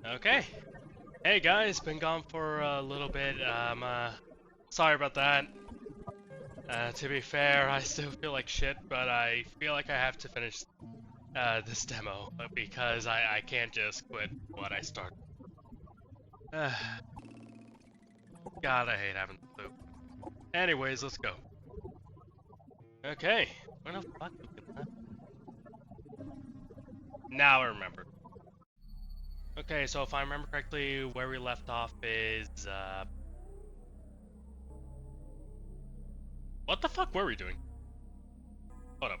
Okay. Hey guys, been gone for a little bit. Sorry about that. To be fair, I still feel like shit, but I feel like I have to finish this demo because I can't just quit what I started. God, I hate having to poop. Anyways, let's go. Okay. Where the fuck did we get that? Now I remember. Okay, so if I remember correctly, where we left off is what the fuck were we doing? Hold up.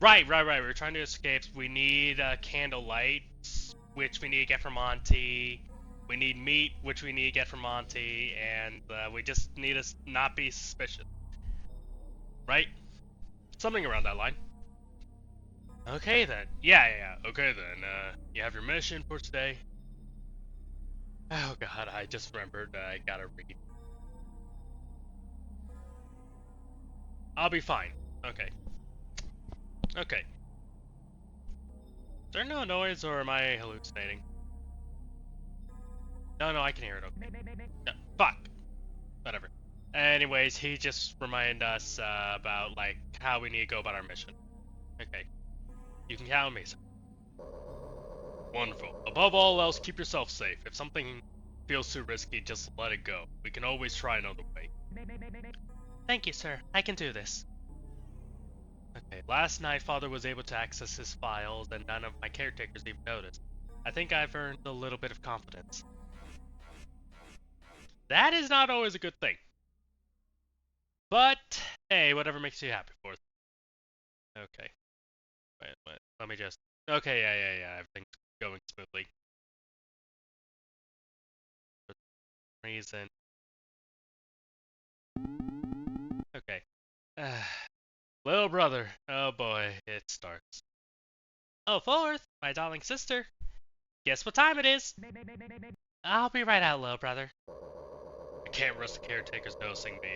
Right. We're trying to escape. We need candlelight, which we need to get from Monty. We need meat, which we need to get from Monty, and we just need to not be suspicious. Right? Something around that line. Okay then. Yeah. Okay then. You have your mission for today. Oh god, I just remembered I gotta read. I'll be fine. Okay. Okay. Is there no noise or am I hallucinating? No, I can hear it. Okay. No, fuck. Whatever. Anyways, he just reminded us about like how we need to go about our mission. Okay. You can count on me, sir. Wonderful. Above all else, keep yourself safe. If something feels too risky, just let it go. We can always try another way. Thank you, sir. I can do this. Okay, last night Father was able to access his files and none of my caretakers even noticed. I think I've earned a little bit of confidence. That is not always a good thing. But, hey, whatever makes you happy, Fourth. Okay. Wait. Let me just... Okay, yeah. Everything's going smoothly. For some reason. Okay. Little brother. Oh boy, it starts. Oh, Fourth, my darling sister. Guess what time it is? I'll be right out, little brother. I can't risk the caretakers noticing me,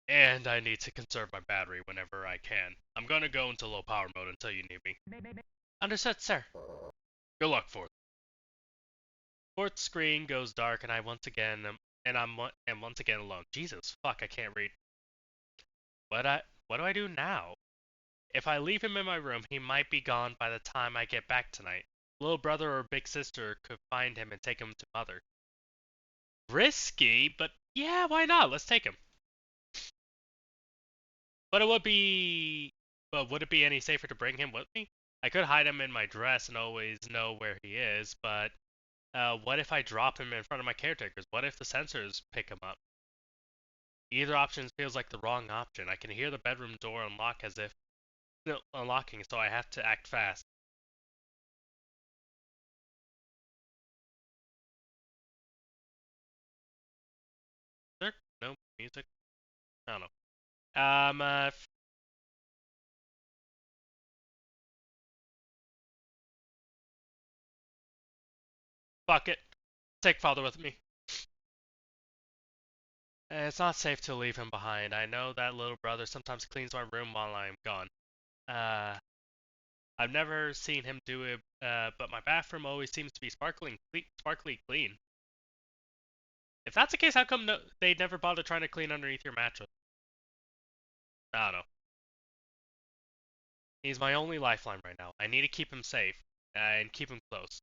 and I need to conserve my battery whenever I can. I'm gonna go into low power mode until you need me. Understood, sir. Good luck, Fourth. Fourth screen goes dark, and I once again am once again alone. Jesus, fuck, I can't read. What do I do now? If I leave him in my room, he might be gone by the time I get back tonight. Little brother or big sister could find him and take him to mother. Risky, but yeah, why not? Let's take him. But would it be any safer to bring him with me? I could hide him in my dress and always know where he is, but what if I drop him in front of my caretakers? What if the sensors pick him up? Either option feels like the wrong option. I can hear the bedroom door unlock as if unlocking, so I have to act fast. There? No music? I don't know. Fuck it. Take father with me. It's not safe to leave him behind. I know that little brother sometimes cleans my room while I'm gone. Uh, I've never seen him do it, but my bathroom always seems to be sparkly clean. If that's the case, how come they never bother trying to clean underneath your mattress? I don't know. He's my only lifeline right now. I need to keep him safe and keep him close.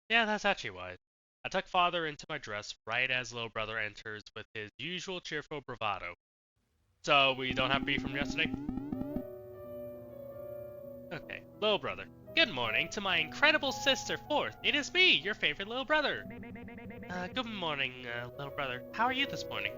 Yeah, that's actually wise. I tuck father into my dress right as little brother enters with his usual cheerful bravado. So we don't have beef from yesterday? Okay, little brother. Good morning to my incredible sister, Fourth. It is me, your favorite little brother. Good morning, little brother. How are you this morning?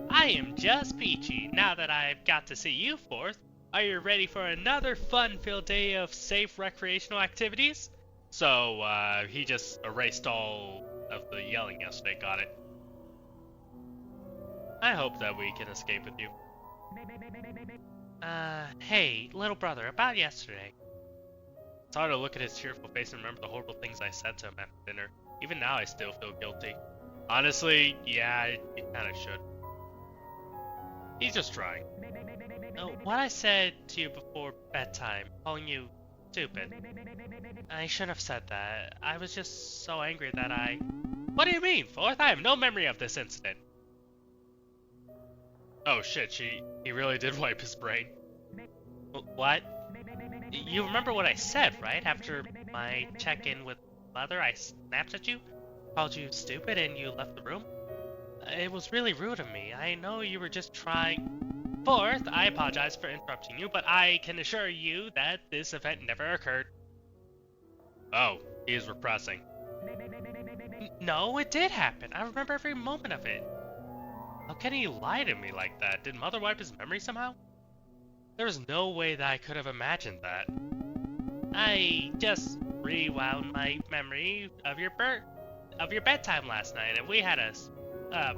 I am just peachy now that I've got to see you, Fourth. Are you ready for another fun-filled day of safe recreational activities? So, he just erased all of the yelling yesterday, got it. I hope that we can escape with you. Hey, little brother, about yesterday. It's hard to look at his cheerful face and remember the horrible things I said to him after dinner. Even now, I still feel guilty. Honestly, yeah, you kinda should. He's just trying. What I said to you before bedtime, calling you stupid. I shouldn't have said that. I was just so angry that I... What do you mean, Fourth? I have no memory of this incident. Oh shit, he really did wipe his brain. What? You remember what I said, right? After my check-in with Mother, I snapped at you, called you stupid, and you left the room? It was really rude of me. I know you were just trying... Fourth, I apologize for interrupting you, but I can assure you that this event never occurred. Oh, he is repressing. No, it did happen. I remember every moment of it. How can he lie to me like that? Did Mother wipe his memory somehow? There's no way that I could have imagined that. I just rewound my memory of your bedtime last night, and we had a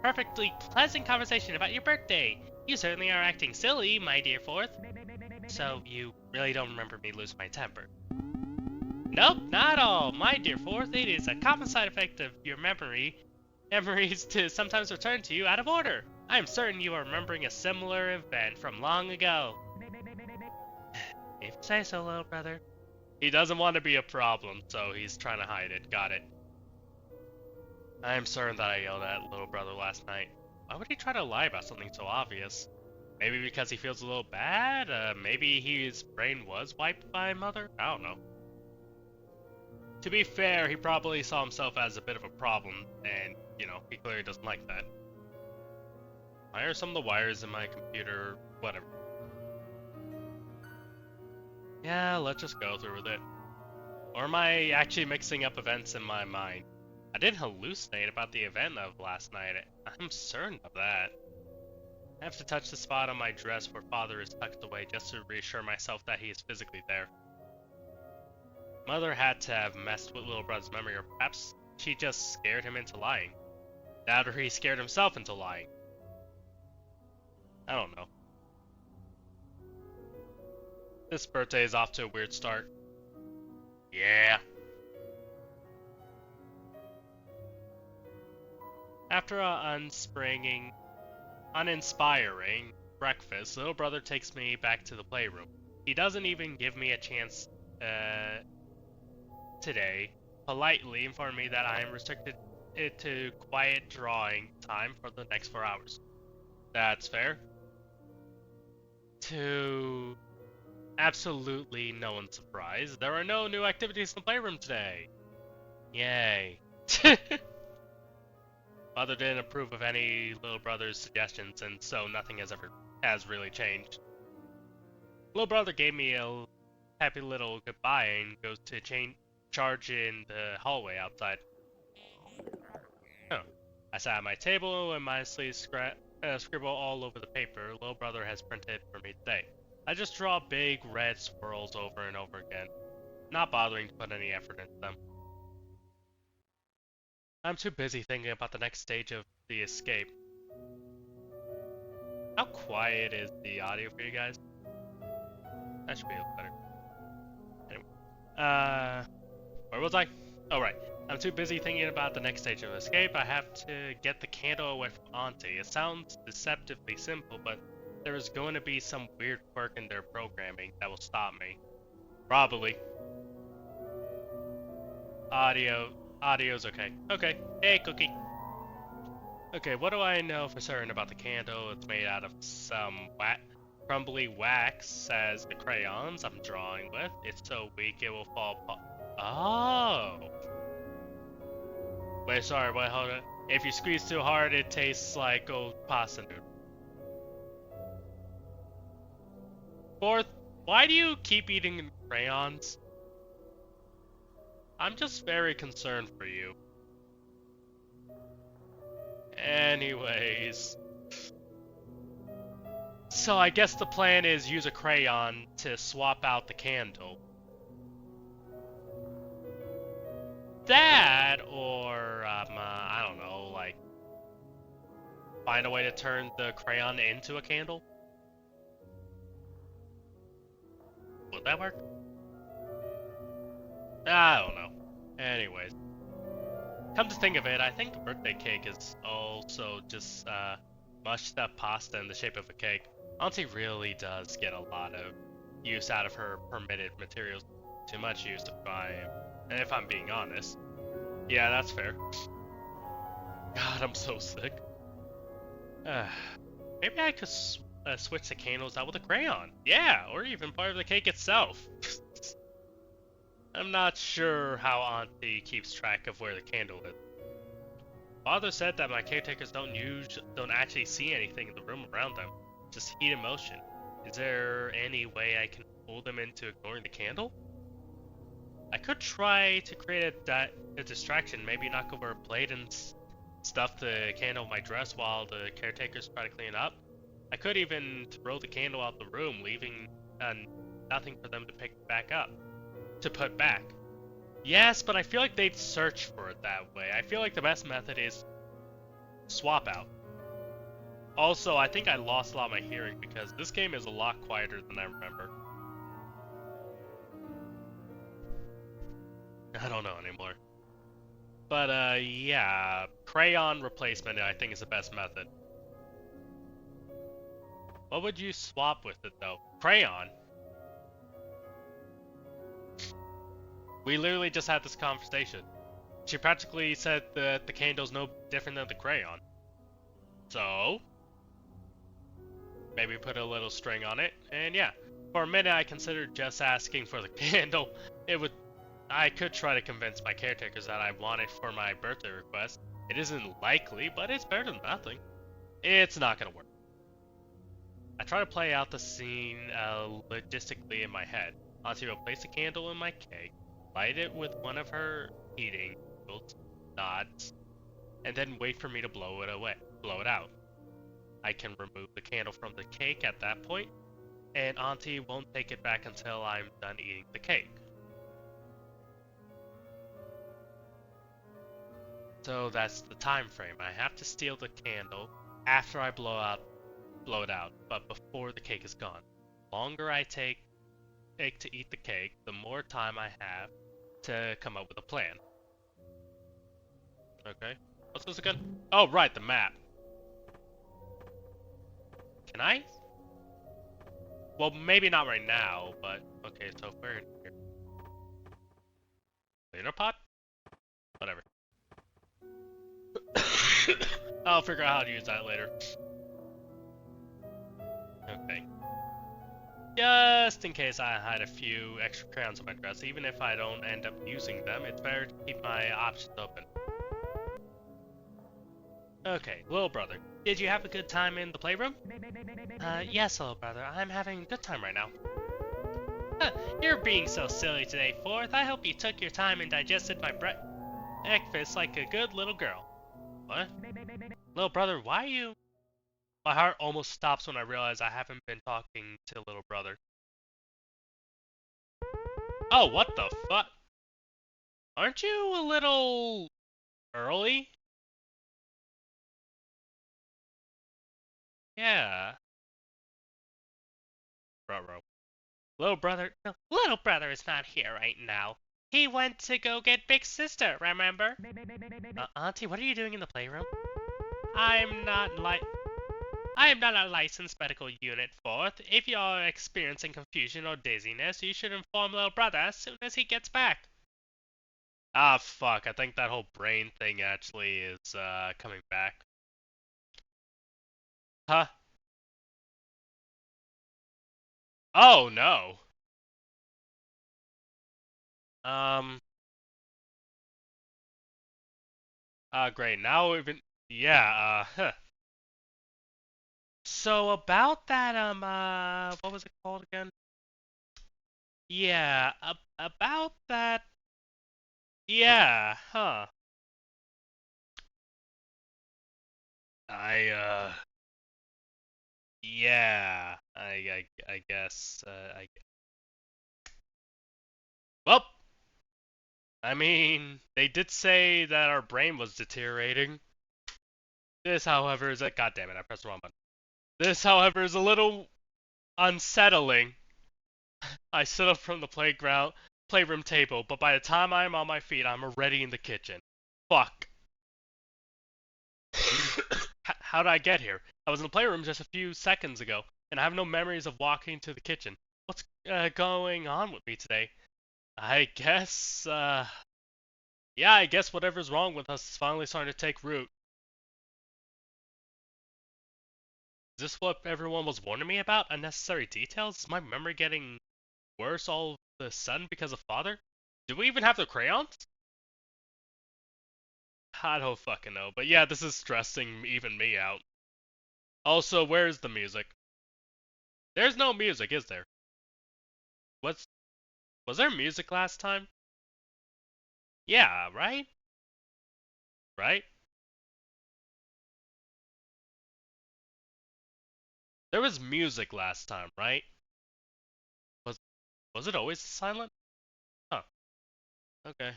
perfectly pleasant conversation about your birthday. You certainly are acting silly, my dear Fourth. So you really don't remember me losing my temper? Nope, not at all, my dear Fourth. It is a common side effect of your memories to sometimes return to you out of order. I am certain you are remembering a similar event from long ago. If you say so, little brother. He doesn't want to be a problem, so he's trying to hide it. Got it. I am certain that I yelled at little brother last night. Why would he try to lie about something so obvious? Maybe because he feels a little bad? Maybe his brain was wiped by Mother? I don't know. To be fair, he probably saw himself as a bit of a problem, and, you know, he clearly doesn't like that. Why are some of the wires in my computer? Whatever. Yeah, let's just go through with it. Or am I actually mixing up events in my mind? I didn't hallucinate about the event of last night. I'm certain of that. I have to touch the spot on my dress where Father is tucked away just to reassure myself that he is physically there. Mother had to have messed with little brother's memory, or perhaps she just scared him into lying. That or he scared himself into lying. I don't know. This birthday is off to a weird start. Yeah. After an uninspiring breakfast, little brother takes me back to the playroom. He doesn't even give me a chance today, politely informing me that I am restricted to quiet drawing time for the next 4 hours. That's fair. To absolutely no one's surprise, there are no new activities in the playroom today. Yay. Mother didn't approve of any little brother's suggestions, and so nothing has really changed. Little brother gave me a happy little goodbye and goes to charge in the hallway outside. Oh. I sat at my table and mindlessly scribble all over the paper little brother has printed for me today. I just draw big red swirls over and over again, not bothering to put any effort into them. I'm too busy thinking about the next stage of the escape. How quiet is the audio for you guys? That should be a little better. Anyway. Where was I? Oh, right. I'm too busy thinking about the next stage of escape. I have to get the candle away from Auntie. It sounds deceptively simple, but there is going to be some weird quirk in their programming that will stop me. Probably. Audio's okay. Okay. Hey, Cookie. Okay, what do I know for certain about the candle? It's made out of some crumbly wax, as the crayons I'm drawing with. It's so weak it will fall apart. Oh! Wait, sorry, wait, hold on. If you squeeze too hard, it tastes like old pasta noodle. Fourth, why do you keep eating crayons? I'm just very concerned for you. Anyways. So I guess the plan is use a crayon to swap out the candle. That, or, I don't know, like, find a way to turn the crayon into a candle? Would that work? I don't know. Anyways. Come to think of it, I think the birthday cake is also just, mushed up pasta in the shape of a cake. Auntie really does get a lot of use out of her permitted materials. Too much use if I'm being honest. Yeah, that's fair. God, I'm so sick. Maybe I could switch the candles out with a crayon. Yeah, or even part of the cake itself. I'm not sure how Auntie keeps track of where the candle is. Father said that my caretakers don't actually see anything in the room around them, just heat and motion. Is there any way I can fool them into ignoring the candle? I could try to create a distraction, maybe knock over a plate and stuff the candle in my dress while the caretakers try to clean it up. I could even throw the candle out the room, leaving nothing for them to put back. Yes, but I feel like they'd search for it that way. I feel like the best method is swap out. Also, I think I lost a lot of my hearing because this game is a lot quieter than I remember. I don't know anymore. But, yeah, crayon replacement I think is the best method. What would you swap with it, though? Crayon? We literally just had this conversation. She practically said that the candle's no different than the crayon. So, maybe put a little string on it, and yeah. For a minute I considered just asking for the candle. I could try to convince my caretakers that I want it for my birthday request. It isn't likely, but it's better than nothing. It's not gonna work. I try to play out the scene logistically in my head. Auntie will place a candle in my cake, light it with one of her heating nods, and then wait for me to blow it out. I can remove the candle from the cake at that point, and Auntie won't take it back until I'm done eating the cake. So that's the time frame. I have to steal the candle after I blow it out, but before the cake is gone. The longer I take to eat the cake, the more time I have to come up with a plan. Okay. What's this again? Oh, right, the map. Can I? Well, maybe not right now, but okay, so if we're in here. Cleaner pot? Whatever. I'll figure out how to use that later. Okay. Just in case I had a few extra crayons in my dress, even if I don't end up using them, it's better to keep my options open. Okay, little brother, did you have a good time in the playroom? Yes, little brother, I'm having a good time right now. You're being so silly today, Fourth. I hope you took your time and digested my breakfast like a good little girl. What? Little brother, why are you... My heart almost stops when I realize I haven't been talking to little brother. Oh, what the fuck? Aren't you a little... early? Yeah. Ruh-roh. Little brother... No, little brother is not here right now. He went to go get big sister, remember? Auntie, what are you doing in the playroom? I am not a licensed medical unit, Fourth. If you're experiencing confusion or dizziness, you should inform little brother as soon as he gets back. Ah, fuck. I think that whole brain thing actually is, coming back. Huh? Oh, no. Great. Now we've been... Yeah, huh. So about that, what was it called again? Yeah, about that... Yeah, huh. Yeah, I guess, Well, I mean, they did say that our brain was deteriorating. This, however, is a... God damn it, I pressed the wrong button. This, however, is a little unsettling. I stood up from the playroom table, but by the time I'm on my feet, I'm already in the kitchen. Fuck. How did I get here? I was in the playroom just a few seconds ago, and I have no memories of walking to the kitchen. What's going on with me today? I guess, yeah, I guess whatever's wrong with us is finally starting to take root. Is this what everyone was warning me about? Unnecessary details? Is my memory getting worse all of a sudden because of father? Do we even have the crayons? I don't fucking know, but yeah, this is stressing even me out. Also, where's the music? There's no music, is there? What's Was there music last time? Yeah, right? Right? There was music last time, right? Was was it always silent? Huh. Okay.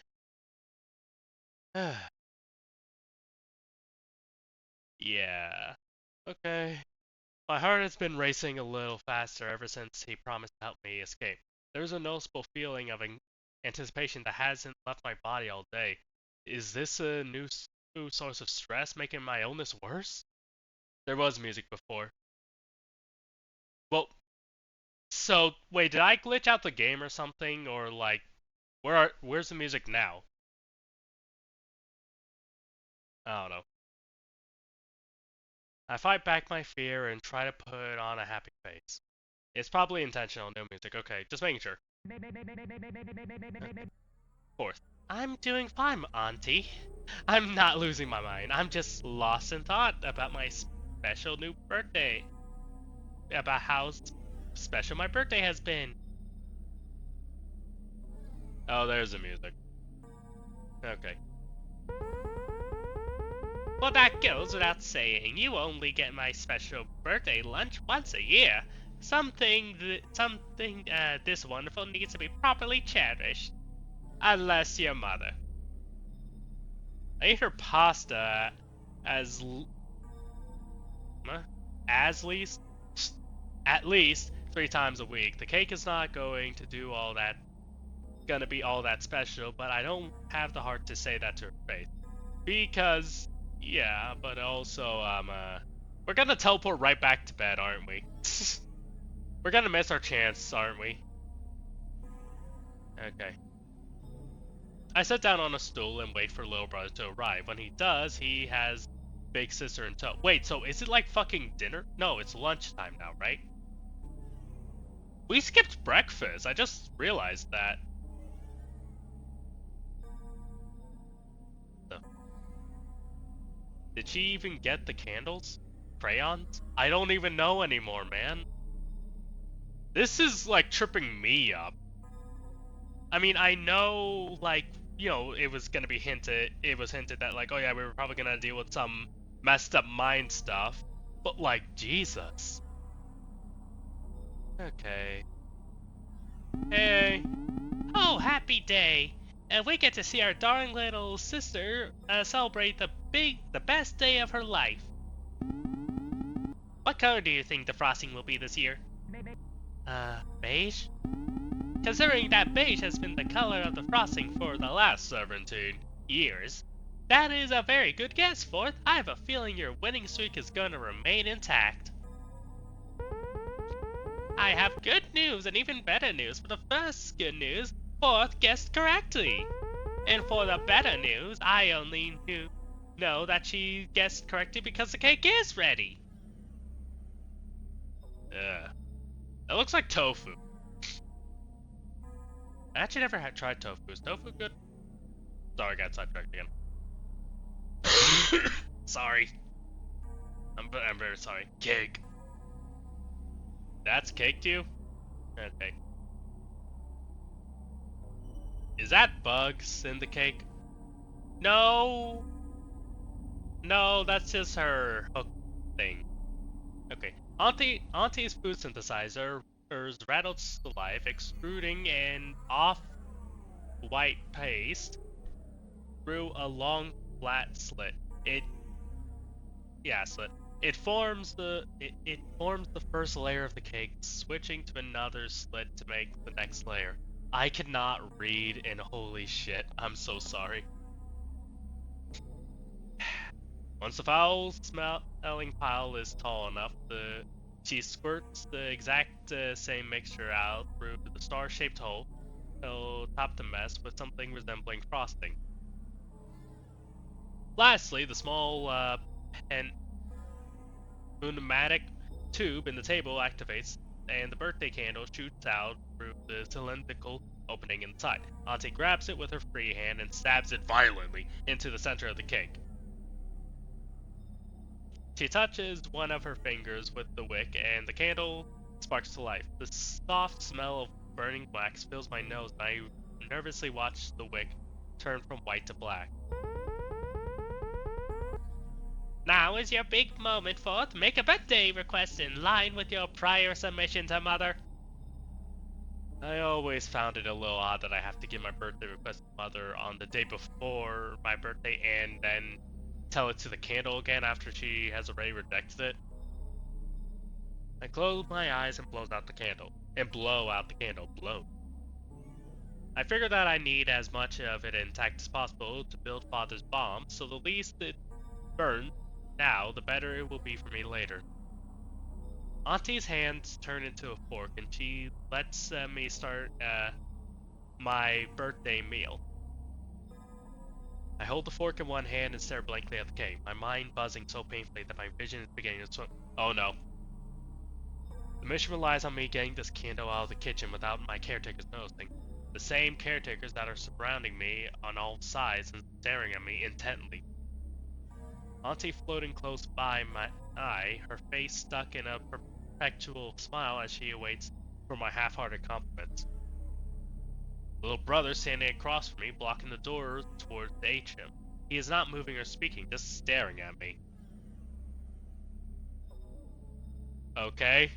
Yeah. Okay. My heart has been racing a little faster ever since he promised to help me escape. There's a noticeable feeling of anticipation that hasn't left my body all day. Is this a new source of stress making my illness worse? There was music before. Well, so wait, did I glitch out the game or something, or like, where's the music now? I don't know. I fight back my fear and try to put on a happy face. It's probably intentional, no music. Okay, just making sure. Fourth. I'm doing fine, Auntie. I'm not losing my mind. I'm just lost in thought about my special new birthday. About how special my birthday has been. Oh, there's the music. Okay. Well, that goes without saying. You only get my special birthday lunch once a year. Something this wonderful needs to be properly cherished. Unless your mother. I eat her pasta as as least at least 3 times a week. The cake is not going to do all that. Gonna be all that special, but I don't have the heart to say that to her face. Because, yeah, but also, we're gonna teleport right back to bed, aren't we? We're gonna miss our chance, aren't we? Okay. I sit down on a stool and wait for little brother to arrive. When he does, he has big sister in tow. Wait, so is it like fucking dinner? No, it's lunchtime now, right? We skipped breakfast. I just realized that. Did she even get the candles? Crayons? I don't even know anymore, man. This is like tripping me up. I mean, I know, like, you know, it was hinted that, like, oh yeah, we were probably gonna deal with some messed up mind stuff. But, like, Jesus. Okay. Hey. Oh, happy day. And we get to see our darling little sister celebrate the best day of her life. What color do you think the frosting will be this year? Beige? Considering that beige has been the color of the frosting for the last 17 years, that is a very good guess, Fourth. I have a feeling your winning streak is going to remain intact. I have good news and even better news. For the first good news, Fourth guessed correctly. And for the better news, I only know that she guessed correctly because the cake is ready. Ugh. That looks like tofu. I actually never had tried tofu. Is tofu good? Sorry, I got sidetracked again. Sorry. I'm very sorry. Cake. That's cake to you? Okay. Is that bugs in the cake? No. No, that's just her hook thing. Okay. Auntie's food synthesizer rattled to life, extruding an off-white paste through a long flat slit. Slit. It forms the first layer of the cake, switching to another slit to make the next layer. I cannot read, and holy shit, I'm so sorry. Once the foul-smelling pile is tall enough, the She squirts the exact same mixture out through the star-shaped hole, till top the mess with something resembling frosting. Lastly, the small pneumatic tube in the table activates, and the birthday candle shoots out through the cylindrical opening inside. Auntie grabs it with her free hand and stabs it violently into the center of the cake. She touches one of her fingers with the wick, and the candle sparks to life. The soft smell of burning wax fills my nose, and I nervously watch the wick turn from white to black. Now is your big moment, Fourth. Make a birthday request in line with your prior submission to Mother. I always found it a little odd that I have to give my birthday request to Mother on the day before my birthday and then tell it to the candle again after she has already rejected it. I close my eyes and blow out the candle. Blow. I figure that I need as much of it intact as possible to build Father's bomb, so the least it burns now, the better it will be for me later. Auntie's hands turn into a fork, and she lets me start my birthday meal. I hold the fork in one hand and stare blankly at the cake, my mind buzzing so painfully that my vision is beginning to swim. Oh no. The mission relies on me getting this candle out of the kitchen without my caretakers noticing. The same caretakers that are surrounding me on all sides and staring at me intently. Auntie floating close by my eye, her face stuck in a perpetual smile as she awaits for my half-hearted compliments. Little brother standing across from me, blocking the door towards the atrium. He is not moving or speaking, just staring at me. Okay.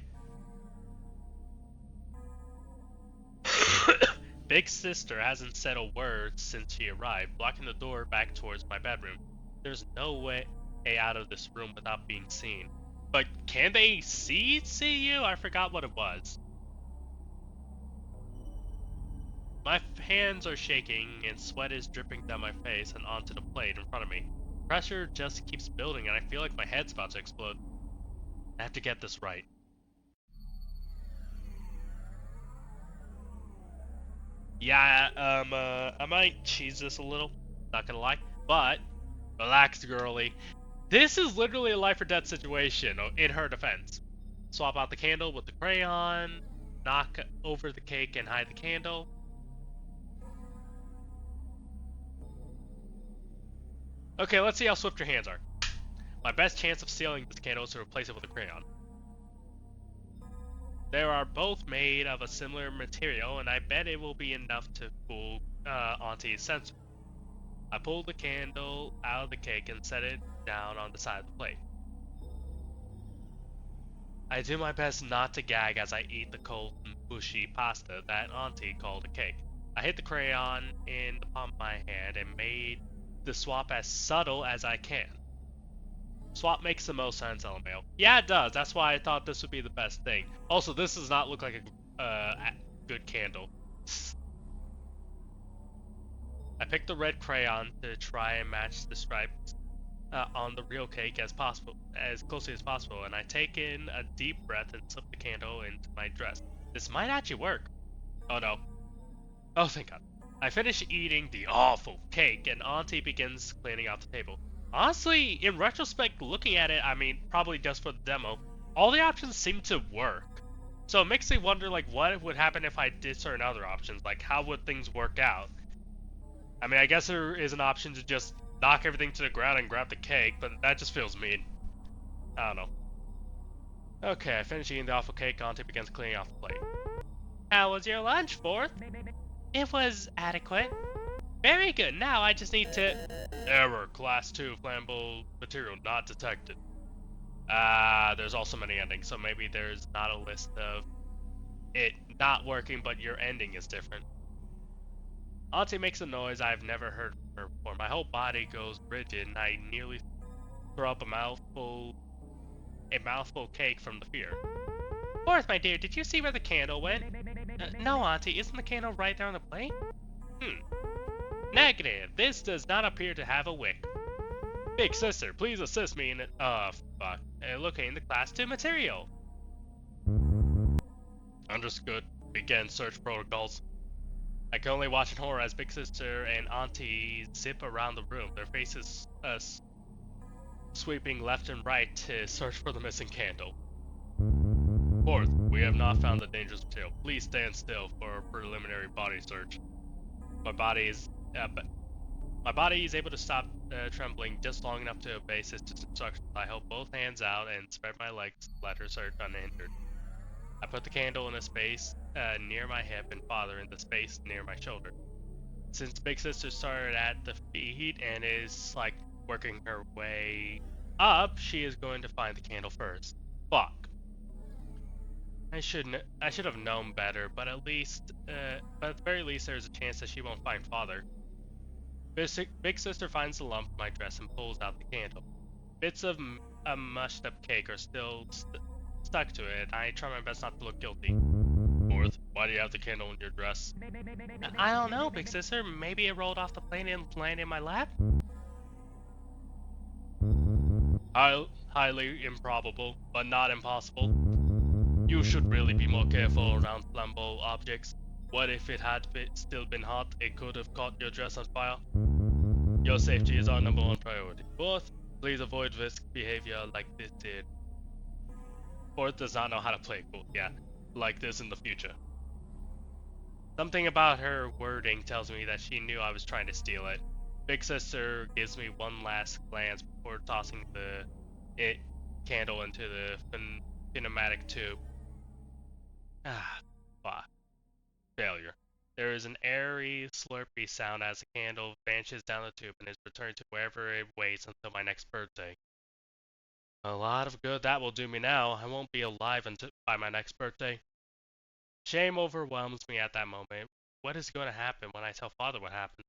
Big sister hasn't said a word since she arrived, blocking the door back towards my bedroom. There's no way out of this room without being seen. But can they see you? I forgot what it was. My hands are shaking and sweat is dripping down my face and onto the plate in front of me. Pressure just keeps building and I feel like my head's about to explode. I have to get this right. Yeah, I might cheese this a little, not gonna lie, but relax, girly. This is literally a life or death situation in her defense. Swap out the candle with the crayon, knock over the cake and hide the candle. Okay, let's see how swift your hands are. My best chance of stealing this candle is to replace it with a crayon. They are both made of a similar material, and I bet it will be enough to fool Auntie's sensor. I pull the candle out of the cake and set it down on the side of the plate. I do my best not to gag as I eat the cold and mushy pasta that Auntie called a cake. I hit the crayon in the palm of my hand and made the swap as subtle as I can. Swap makes the most sense, LMAO. Yeah, it does. That's why I thought this would be the best thing. Also, this does not look like a good candle. I picked the red crayon to try and match the stripes on the real cake as closely as possible, and I take in a deep breath and slip the candle into my dress. This might actually work. Oh no. Oh, thank God. I finish eating the awful cake, and Auntie begins cleaning out the table. Honestly, in retrospect, looking at it, I mean, probably just for the demo, all the options seem to work. So it makes me wonder, like, what would happen if I did certain other options? Like, how would things work out? I mean, I guess there is an option to just knock everything to the ground and grab the cake, but that just feels mean. I don't know. Okay, I finish eating the awful cake. Auntie begins cleaning off the plate. How was your lunch, Fourth? It was adequate. Very good. Now I just need to... Error. Class 2 flammable material not detected. There's also many endings, so maybe there's not a list of it not working, but your ending is different. Auntie makes a noise I've never heard from her before. My whole body goes rigid, and I nearly throw up a mouthful cake from the fear. Fourth, my dear, did you see where the candle went? No, Auntie. Isn't the candle right there on the plate? Negative. This does not appear to have a wick. Big sister, please assist me in locating the class 2 material. Understood. Begin search protocols. I can only watch in horror as Big Sister and Auntie zip around the room, their faces sweeping left and right to search for the missing candle. Fourth, we have not found the dangerous material. Please stand still for a preliminary body search. My body is able to stop trembling just long enough to obey Sister's instructions. I hold both hands out and spread my legs to let her search unhindered. I put the candle in a space near my hip and father in the space near my shoulder. Since Big Sister started at the feet and is like working her way up, she is going to find the candle first. Fuck. I should have known better, but at the very least, there's a chance that she won't find father. Big Sister finds the lump in my dress and pulls out the candle. Bits of a mushed up cake are still stuck to it. I try my best not to look guilty. Fourth, why do you have the candle in your dress? I don't know, Big Sister. Maybe it rolled off the plane and landed in my lap? Highly improbable, but not impossible. You should really be more careful around flammable objects. What if it had still been hot? It could have caught your dress on fire. Your safety is our number one priority. Fourth, please avoid risk behavior like this did. Fourth does not know how to play cool. Yeah, like this in the future. Something about her wording tells me that she knew I was trying to steal it. Big Sister gives me one last glance before tossing the candle into the pneumatic tube. Ah, fuck. Failure. There is an airy, slurpy sound as the candle vanishes down the tube and is returned to wherever it waits until my next birthday. A lot of good that will do me now. I won't be alive by my next birthday. Shame overwhelms me at that moment. What is going to happen when I tell father what happened?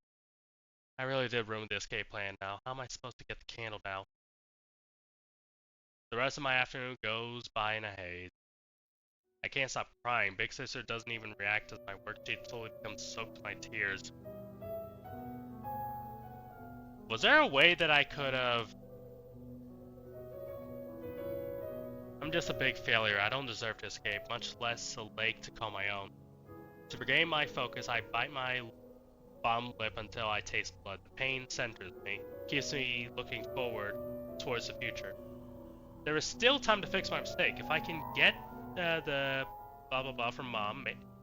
I really did ruin the escape plan now. How am I supposed to get the candle now? The rest of my afternoon goes by in a haze. I can't stop crying. Big Sister doesn't even react as my worksheet slowly becomes soaked in my tears. Was there a way that I could have... I'm just a big failure. I don't deserve to escape, much less a lake to call my own. To regain my focus, I bite my bottom lip until I taste blood. The pain centers me, keeps me looking forward towards the future. There is still time to fix my mistake. If I can get the blah blah blah from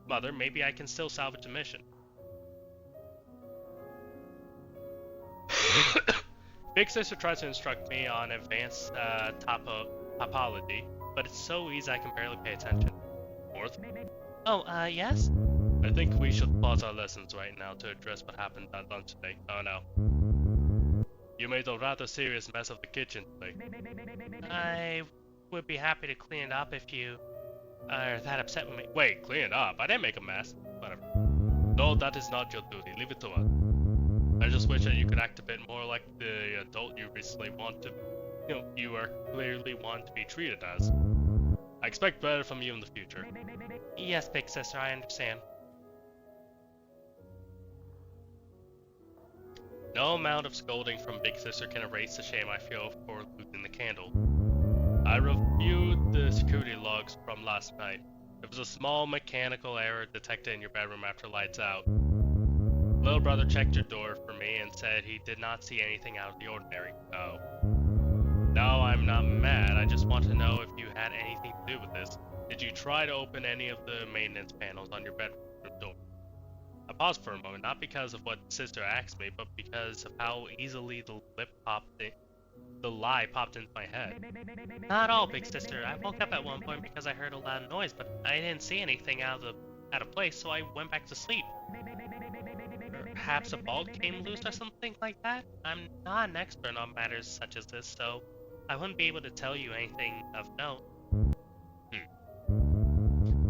mother, maybe I can still salvage the mission. Big Sister tries to instruct me on advanced topology, but it's so easy I can barely pay attention. Fourth? Oh, yes? I think we should pause our lessons right now to address what happened at lunch today. Oh no. You made a rather serious mess of the kitchen today. I would be happy to clean it up if you are that upset with me. Wait, clean it up? I didn't make a mess. Whatever. No, that is not your duty. Leave it to us. I just wish that you could act a bit more like the adult you recently want to, you are clearly want to be treated as. I expect better from you in the future. Yes, Big Sister, I understand. No amount of scolding from Big Sister can erase the shame I feel for losing the candle. I reviewed the security logs from last night. There was a small mechanical error detected in your bedroom after lights out. Little brother checked your door for me and said he did not see anything out of the ordinary. Oh. No, I'm not mad. I just want to know if you had anything to do with this. Did you try to open any of the maintenance panels on your bedroom door? I paused for a moment, not because of what Sister asked me, but because of how easily the lie popped into my head. Not at all, Big Sister. I woke up at one point because I heard a loud noise, but I didn't see anything out of place, so I went back to sleep. Perhaps a bolt came loose or something like that? I'm not an expert on matters such as this, so I wouldn't be able to tell you anything of note.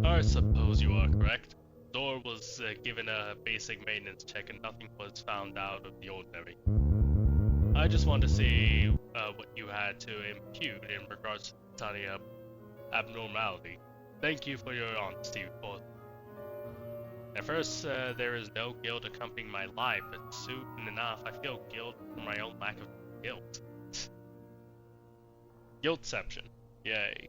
I suppose you are correct. The door was given a basic maintenance check and nothing was found out of the ordinary. I just want to see what you had to impute in regards to the tiny abnormality. Thank you for your honesty, both. At first, there is no guilt accompanying my lie, but soon enough, I feel guilt for my own lack of guilt. Guiltception. Yay.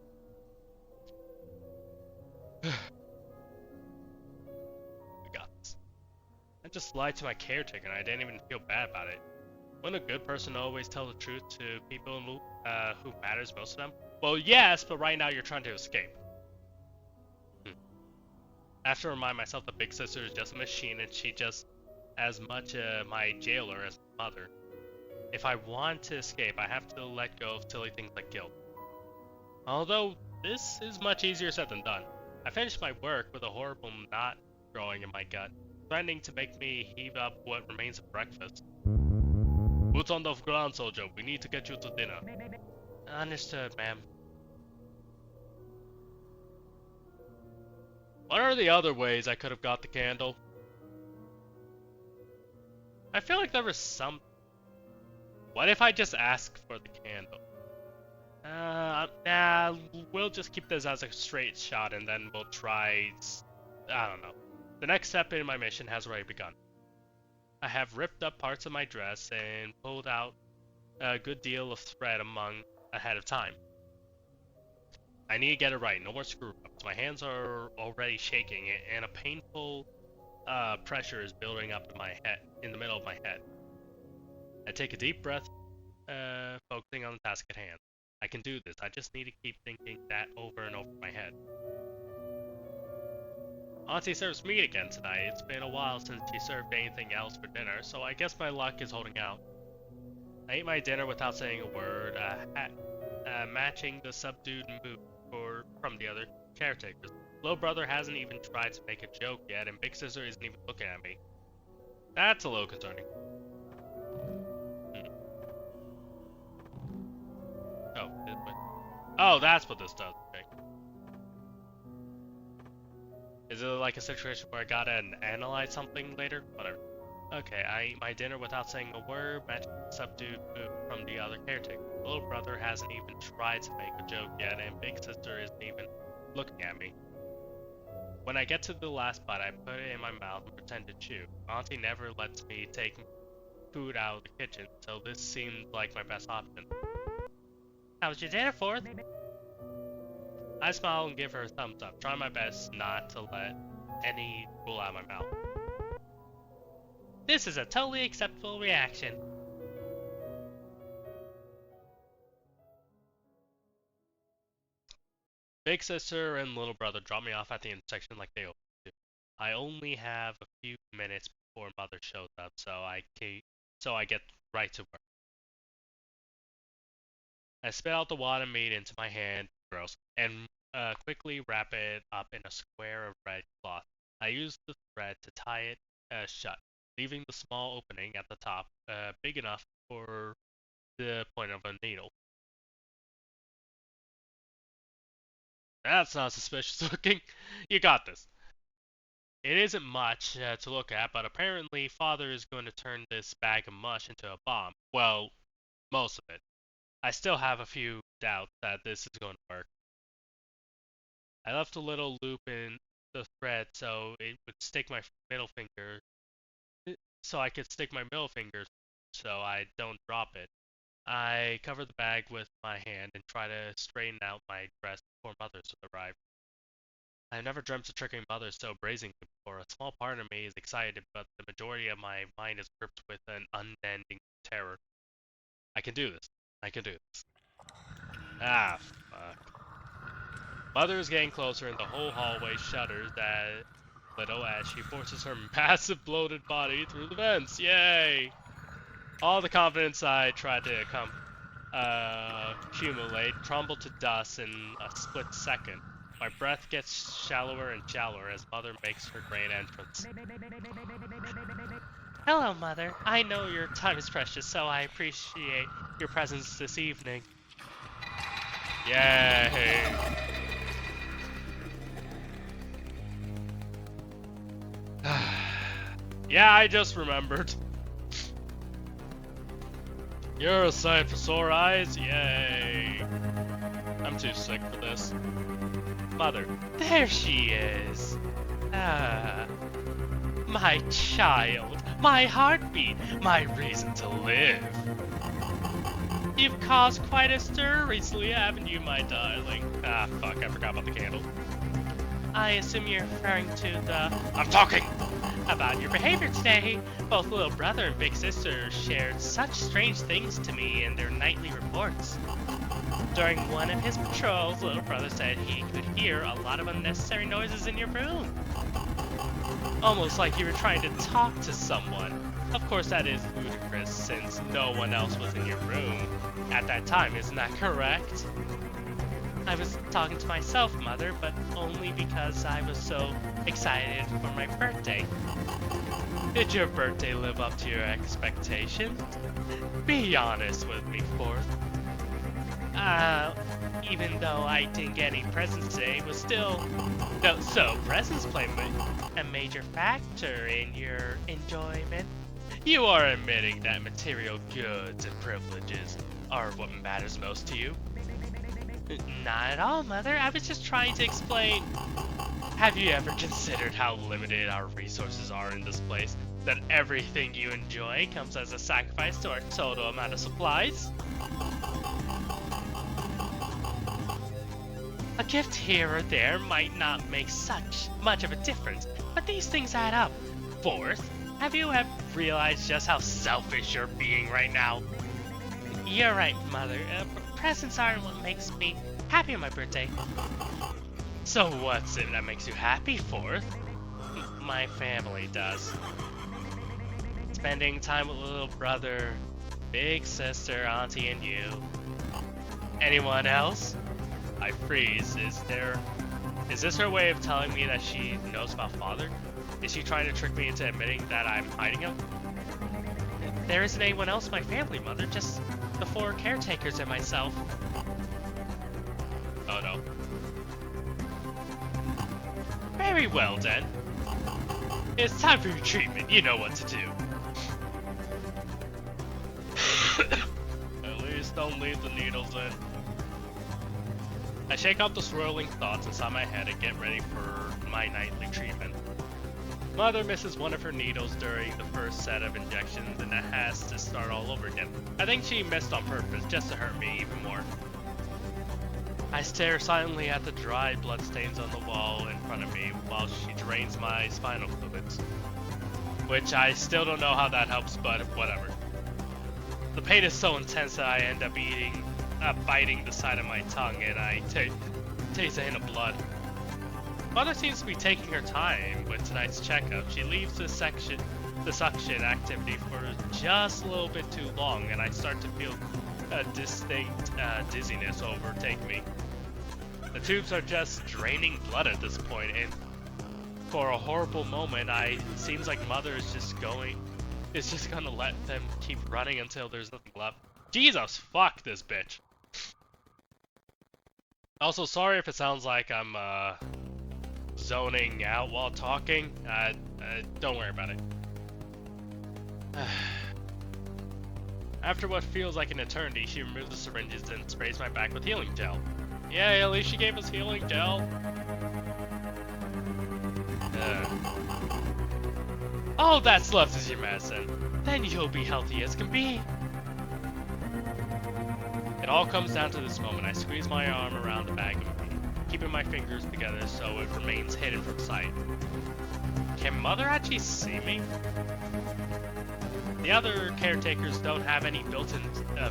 I just lied to my caretaker and I didn't even feel bad about it. Wouldn't a good person always tell the truth to people who matters most to them? Well, yes, but right now you're trying to escape. I have to remind myself that Big Sister is just a machine and she just as much my jailer as my mother. If I want to escape, I have to let go of silly things like guilt. Although, this is much easier said than done. I finished my work with a horrible knot growing in my gut, threatening to make me heave up what remains of breakfast. Boots on the ground, soldier. We need to get you to dinner. Understood, ma'am. What are the other ways I could have got the candle? I feel like there was some... What if I just ask for the candle? Nah, we'll just keep this as a straight shot and then we'll try... I don't know. The next step in my mission has already begun. I have ripped up parts of my dress and pulled out a good deal of thread ahead of time. I need to get it right, no more screw-ups. My hands are already shaking and a painful pressure is building up in the middle of my head. I take a deep breath, focusing on the task at hand. I can do this, I just need to keep thinking that over and over in my head. Auntie serves meat again tonight. It's been a while since she served anything else for dinner, so I guess my luck is holding out. I ate my dinner without saying a word, matching the subdued mood from the other caretakers. Little brother hasn't even tried to make a joke yet, and Big Sister isn't even looking at me. That's a little concerning. Oh, that's what this does. Okay. Is it like a situation where I gotta analyze something later? Whatever. Okay, I eat my dinner without saying a word, matching the subdued mood from the other caretaker. Little brother hasn't even tried to make a joke yet, and Big Sister isn't even looking at me. When I get to the last bite, I put it in my mouth and pretend to chew. Auntie never lets me take food out of the kitchen, so this seemed like my best option. How was your dinner, Forth? I smile and give her a thumbs up, trying my best not to let any roll out of my mouth. This is a totally acceptable reaction. Big Sister and Little Brother drop me off at the intersection like they always do. I only have a few minutes before Mother shows up, so I get right to work. I spit out the water meat into my hand, gross, and quickly wrap it up in a square of red cloth. I use the thread to tie it shut, leaving the small opening at the top big enough for the point of a needle. That's not suspicious looking. You got this. It isn't much to look at, but apparently Father is going to turn this bag of mush into a bomb. Well, most of it. I still have a few doubts that this is going to work. I left a little loop in the thread so it would stick my middle finger, so I could stick my middle finger so I don't drop it. I cover the bag with my hand and try to straighten out my dress before Mother's arrive. I've never dreamt of tricking Mother so brazenly before. A small part of me is excited, but the majority of my mind is gripped with an unending terror. I can do this. I can do this. Ah, fuck. Mother is getting closer and the whole hallway shudders that little as she forces her massive bloated body through the vents. Yay! All the confidence I tried to accumulate crumbled to dust in a split second. My breath gets shallower and shallower as Mother makes her great entrance. Hello, Mother. I know your time is precious, so I appreciate your presence this evening. Yay! Yeah, I just remembered. You're a sight for sore eyes, yay! I'm too sick for this. Mother, there she is! Ah, my child, my heartbeat, my reason to live. You've caused quite a stir recently, haven't you, my darling? Ah, fuck, I forgot about the candle. I assume you're referring to the... I'm talking! about your behavior today. Both little brother and big sister shared such strange things to me in their nightly reports. During one of his patrols, little brother said he could hear a lot of unnecessary noises in your room. Almost like you were trying to talk to someone. Of course, that is ludicrous since no one else was in your room at that time, isn't that correct? I was talking to myself, Mother, but only because I was so excited for my birthday. Did your birthday live up to your expectations? Be honest with me, Fourth. Even though I didn't get any presents today, was still... No, so, presents play a major factor in your enjoyment. You are admitting that material goods and privileges are what matters most to you. Not at all, Mother. I was just trying to explain. Have you ever considered how limited our resources are in this place? That everything you enjoy comes as a sacrifice to our total amount of supplies? A gift here or there might not make such much of a difference, but these things add up. Fourth, have you ever realized just how selfish you're being right now? You're right, Mother. Presents aren't what makes me happy on my birthday. So what's it that makes you happy, Fourth? My family does. Spending time with little brother, big sister, auntie, and you. Anyone else? I freeze. Is this her way of telling me that she knows about Father? Is she trying to trick me into admitting that I'm hiding him? There isn't anyone else in my family, Mother, just the 4 caretakers and myself. Oh no. Very well then. It's time for your treatment, you know what to do. At least don't leave the needles in. I shake off the swirling thoughts inside my head and get ready for my nightly treatment. Mother misses one of her needles during the first set of injections and it has to start all over again. I think she missed on purpose just to hurt me even more. I stare silently at the dried bloodstains on the wall in front of me while she drains my spinal fluids. Which I still don't know how that helps, but whatever. The pain is so intense that I end up biting the side of my tongue and I taste a hint of blood. Mother seems to be taking her time with tonight's checkup. She leaves the suction activity for just a little bit too long and I start to feel a distinct dizziness overtake me. The tubes are just draining blood at this point, and for a horrible moment, it seems like Mother is just gonna let them keep running until there's nothing left. Jesus, fuck this bitch. Also, sorry if it sounds like I'm zoning out while talking. Don't worry about it. After what feels like an eternity, she removes the syringes and sprays my back with healing gel. Yay, at least she gave us healing gel. All that's left is your medicine. Then you'll be healthy as can be. It all comes down to this moment. I squeeze my arm around the bag, keeping my fingers together so it remains hidden from sight. Can Mother actually see me? The other caretakers don't have any built-in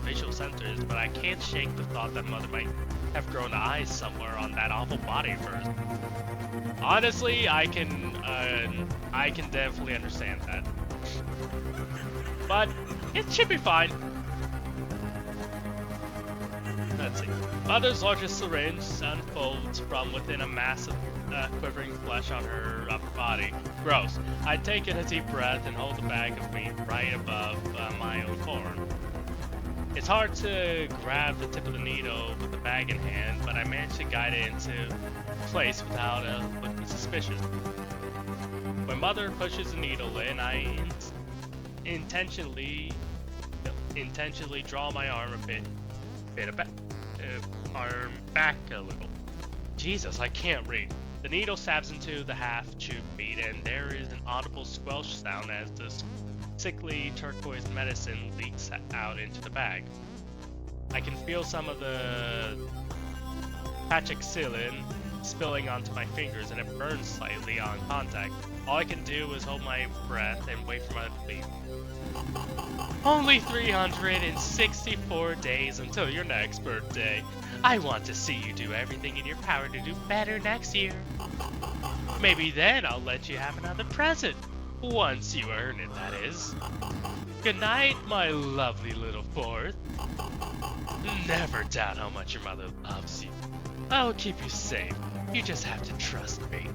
visual sensors, but I can't shake the thought that Mother might have grown eyes somewhere on that awful body of hers. Honestly, I can definitely understand that. But it should be fine. Let's see. Mother's largest syringe unfolds from within a mass of quivering flesh on her upper body. Gross. I take in a deep breath and hold the bag of meat right above my own form. It's hard to grab the tip of the needle with the bag in hand, but I manage to guide it into place without looking suspicious. When Mother pushes the needle in, I intentionally draw my arm arm back a little. Jesus, I can't read. The needle stabs into the half-chewed meat, and there is an audible squelch sound as the sickly turquoise medicine leaks out into the bag. I can feel some of the pachoxylin spilling onto my fingers and it burns slightly on contact. All I can do is hold my breath and wait for my to leave. Only 364 days until your next birthday. I want to see you do everything in your power to do better next year. Maybe then I'll let you have another present. Once you earn it, that is. Good night, my lovely little fourth. Never doubt how much your mother loves you. I'll keep you safe. You just have to trust me.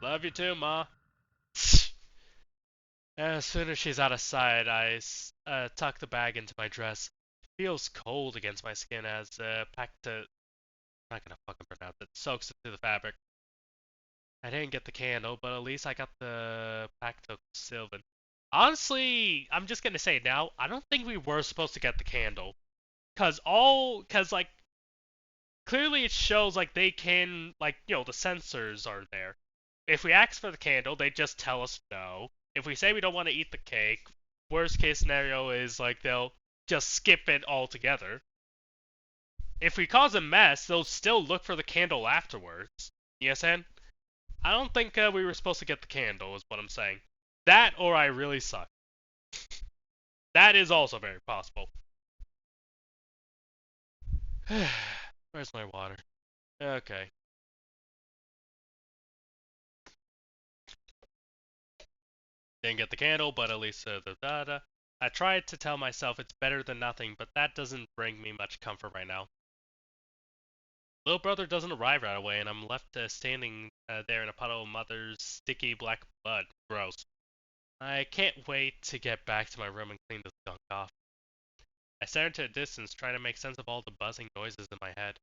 Love you too, Ma. As soon as she's out of sight, I tuck the bag into my dress. It feels cold against my skin as I'm not gonna fucking pronounce it. Soaks into the fabric. I didn't get the candle, but at least I got the Pacto Sylvan. Honestly, I'm just gonna say now, I don't think we were supposed to get the candle. Cause like, clearly it shows like they can, like, you know, the sensors are there. If we ask for the candle, they just tell us no. If we say we don't want to eat the cake, worst case scenario is like they'll just skip it altogether. If we cause a mess, they'll still look for the candle afterwards. Yes, and I don't think we were supposed to get the candle, is what I'm saying. That or I really suck. That is also very possible. Where's my water? Okay. Didn't get the candle, but at least I tried to tell myself it's better than nothing, but that doesn't bring me much comfort right now. Little brother doesn't arrive right away, and I'm left standing there in a puddle of mother's sticky black blood. Gross. I can't wait to get back to my room and clean this gunk off. I stare into the distance, trying to make sense of all the buzzing noises in my head.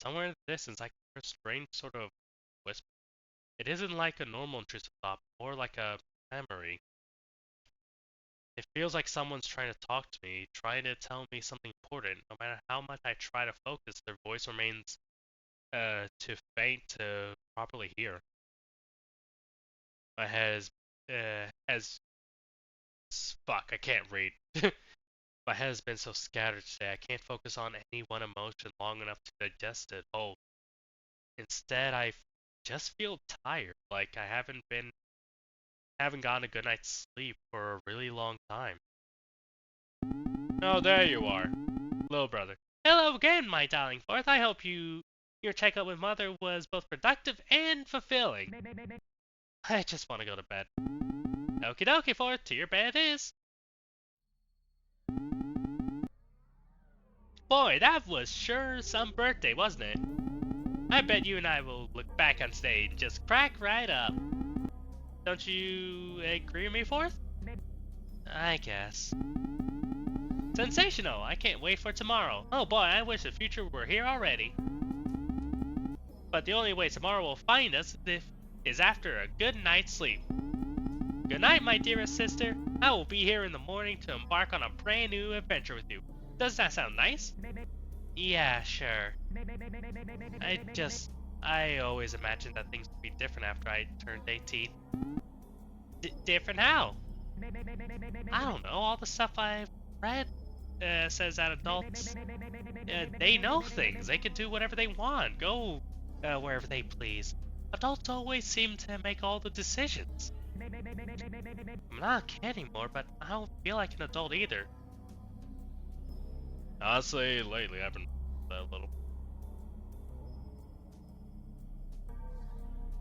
Somewhere in the distance, I can hear a strange sort of whisper. It isn't like a normal intrusive thought, more like a memory. It feels like someone's trying to talk to me, trying to tell me something important. No matter how much I try to focus, their voice remains too faint to properly hear. My head has fuck, I can't read. My head has been so scattered today, I can't focus on any one emotion long enough to digest it whole. Instead, I just feel tired, like I haven't gotten a good night's sleep for a really long time. Oh, there you are, little brother. Hello again, my darling fourth. I hope your checkup with mother was both productive and fulfilling. I just want to go to bed. Okie dokie, fourth, to your bed it is. Boy, that was sure some birthday, wasn't it? I bet you and I will look back on today and just crack right up. Don't you agree with me, fourth? I guess. Sensational! I can't wait for tomorrow. Oh boy, I wish the future were here already. But the only way tomorrow will find us is after a good night's sleep. Good night, my dearest sister. I will be here in the morning to embark on a brand new adventure with you. Does that sound nice? Yeah, sure. I always imagined that things would be different after I turned 18. Different how? I don't know, all the stuff I've read says that adults, they know things. They can do whatever they want, go wherever they please. Adults always seem to make all the decisions. I'm not a kid anymore, but I don't feel like an adult either. Honestly, lately I've been a little.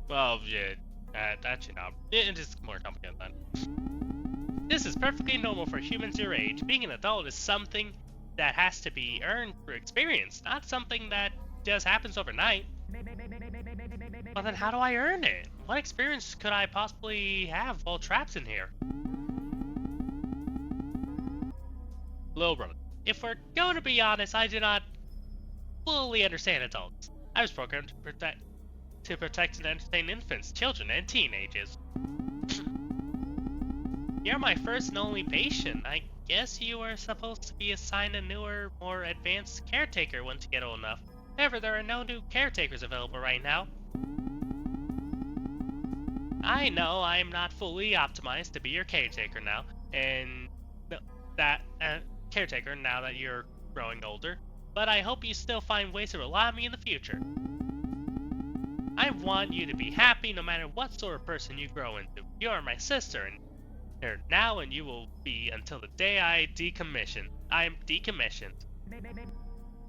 Well, yeah, actually not. It's more complicated than that. This is perfectly normal for humans your age. Being an adult is something that has to be earned through experience, not something that just happens overnight. Well then how do I earn it? What experience could I possibly have while trapped in here? Little brother, if we're going to be honest, I do not fully understand adults. I was programmed to protect and entertain infants, children, and teenagers. You're my first and only patient. I guess you are supposed to be assigned a newer, more advanced caretaker once you get old enough. However, there are no new caretakers available right now. I know I'm not fully optimized to be your caretaker now, and that caretaker now that you're growing older, but I hope you still find ways to rely on me in the future. I want you to be happy no matter what sort of person you grow into. You are my sister, and here now, and you will be until the day I decommission. I am decommissioned.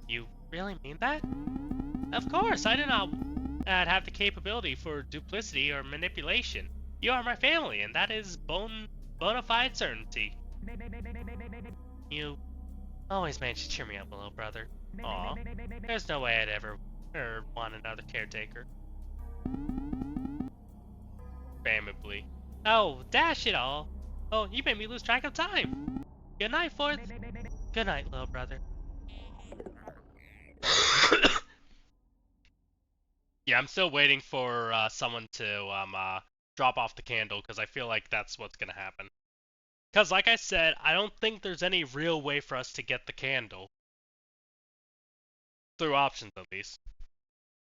You really mean that? Of course, I do not have the capability for duplicity or manipulation. You are my family, and that is bona fide certainty. You always manage to cheer me up, little brother. Aw, there's no way I'd ever want another caretaker. Family. Oh, dash it all. Oh, you made me lose track of time. Good night, Fourth. Good night, little brother. Yeah, I'm still waiting for someone to drop off the candle because I feel like that's what's gonna happen. Because, like I said, I don't think there's any real way for us to get the candle. Through options, at least.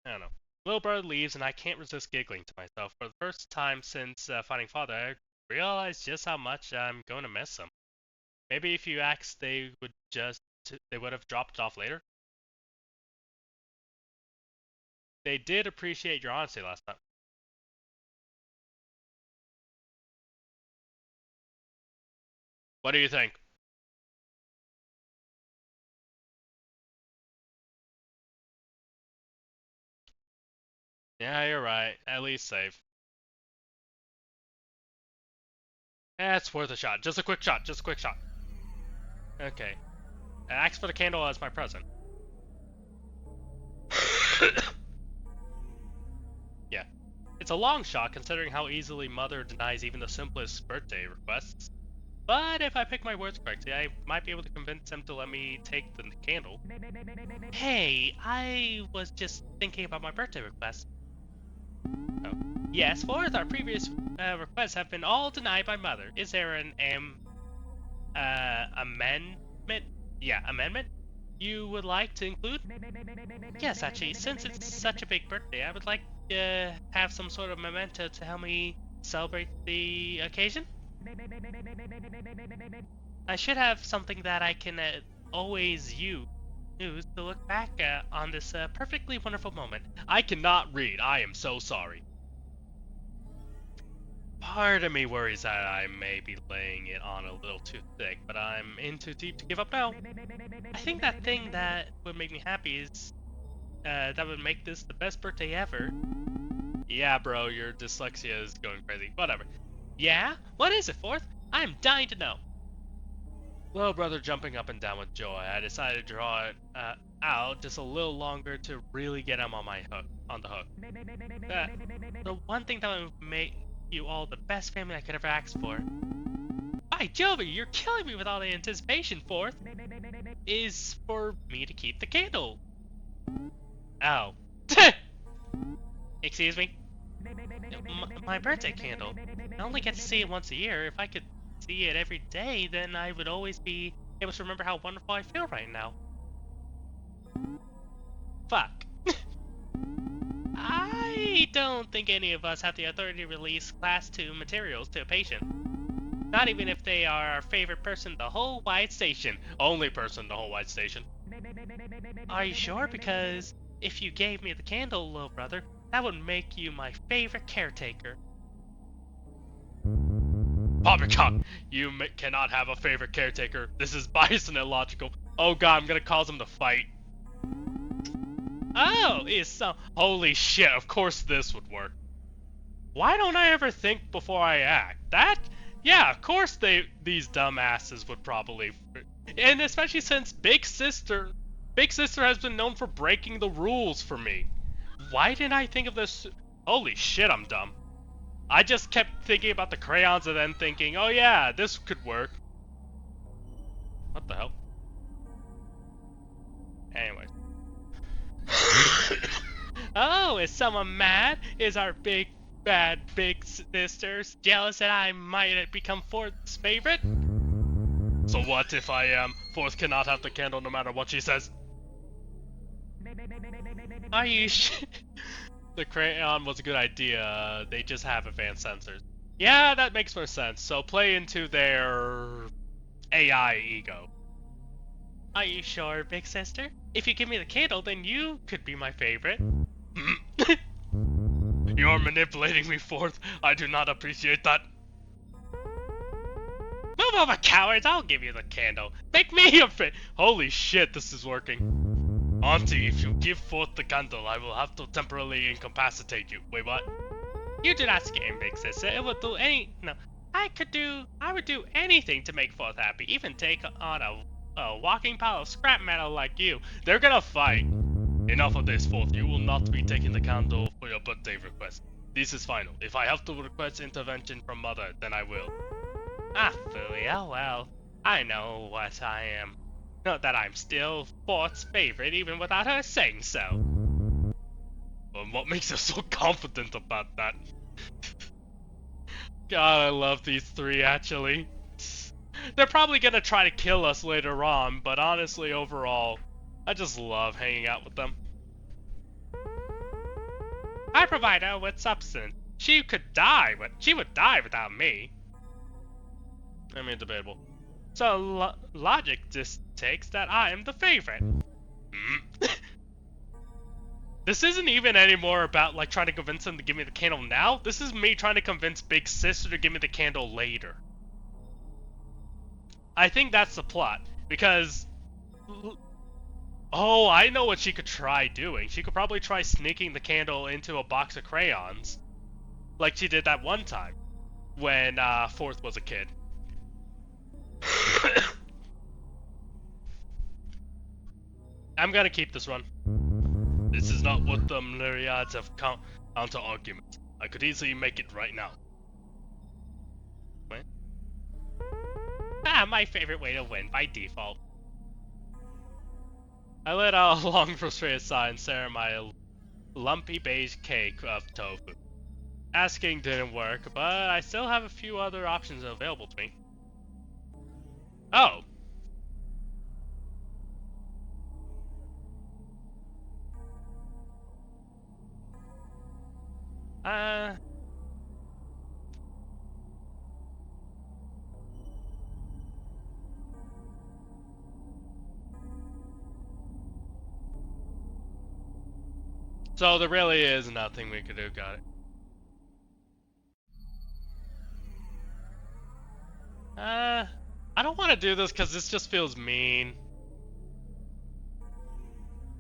I don't know. Little brother leaves, and I can't resist giggling to myself. For the first time since finding father, I realized just how much I'm going to miss him. Maybe if you asked, they would have dropped it off later. They did appreciate your honesty last time. What do you think? Yeah, you're right. At least safe. That's worth a shot. Just a quick shot. Just a quick shot. Okay. Ask for the candle as my present. Yeah. It's a long shot considering how easily Mother denies even the simplest birthday requests. But if I pick my words correctly, I might be able to convince him to let me take the candle. Hey, I was just thinking about my birthday request. Oh. Yes, Fourth, our previous requests have been all denied by Mother. Is there an amendment? Yeah, amendment? You would like to include? Yes, actually, since it's such a big birthday, I would like to have some sort of memento to help me celebrate the occasion. I should have something that I can always use to look back on this perfectly wonderful moment. I cannot read. I am so sorry. Part of me worries that I may be laying it on a little too thick, but I'm in too deep to give up now. I think that thing that would make me happy is that would make this the best birthday ever. Yeah, bro, your dyslexia is going crazy. Whatever. Yeah? What is it, Fourth? I am dying to know. Little brother jumping up and down with joy, I decided to draw it out just a little longer to really get him on the hook. The one thing that would make you all the best family I could ever ask for. By Jove, you're killing me with all the anticipation, Fourth. Is for me to keep the candle. Oh. Excuse me? My birthday candle. I only get to see it once a year. If I could see it every day, then I would always be able to remember how wonderful I feel right now. Fuck. I don't think any of us have the authority to release Class 2 materials to a patient. Not even if they are our favorite person in the whole wide station. Only person in the whole wide station. Are you sure? Because if you gave me the candle, little brother, that would make you my favorite caretaker. Poppycock, you cannot have a favorite caretaker. This is biased and illogical. Oh god, I'm gonna cause him to fight. Oh, it's so... Holy shit, of course this would work. Why don't I ever think before I act? Yeah, of course these dumbasses would probably... And especially since Big Sister has been known for breaking the rules for me. Why didn't I think of this? Holy shit, I'm dumb. I just kept thinking about the crayons and then thinking, oh yeah, this could work. What the hell? Anyways. Oh, is someone mad? Is our big sister jealous that I might become Fourth's favorite? So what if I am? Fourth cannot have the candle no matter what she says. Are you the crayon was a good idea. They just have advanced sensors. Yeah, that makes more sense. So play into their AI ego. Are you sure, big sister? If you give me the candle, then you could be my favorite. You are manipulating me, Fourth. I do not appreciate that. Move over, cowards! I'll give you the candle. Make me your Holy shit, this is working. Auntie, if you give Fourth the candle, I will have to temporarily incapacitate you. Wait, what? You do not scare me, big sister. It would do no. I would do anything to make Fourth happy. Even take on a walking pile of scrap metal like you. They're gonna fight. Enough of this, Fourth. You will not be taking the candle for your birthday request. This is final. If I have to request intervention from Mother, then I will. Ah, Fooey, oh well. I know what I am. Not that I'm still Fourth's favorite, even without her saying so. What makes her so confident about that? God, I love these three, actually. They're probably gonna try to kill us later on, but honestly, overall, I just love hanging out with them. I provide her with substance. She would die without me. I mean, debatable. So logic just takes that I am the favorite. This isn't even anymore about like trying to convince them to give me the candle now. This is me trying to convince Big Sister to give me the candle later. I think that's the plot, because... Oh, I know what she could try doing. She could probably try sneaking the candle into a box of crayons. Like she did that one time, when Fourth was a kid. I'm gonna keep this run. This is not what the myriads of counter arguments. I could easily make it right now. What? Ah, my favorite way to win by default. I let out a long frustrated sigh and stare at my lumpy beige cake of tofu. Asking didn't work, but I still have a few other options available to me. Oh! So there really is nothing we could do, got it. I don't want to do this because this just feels mean.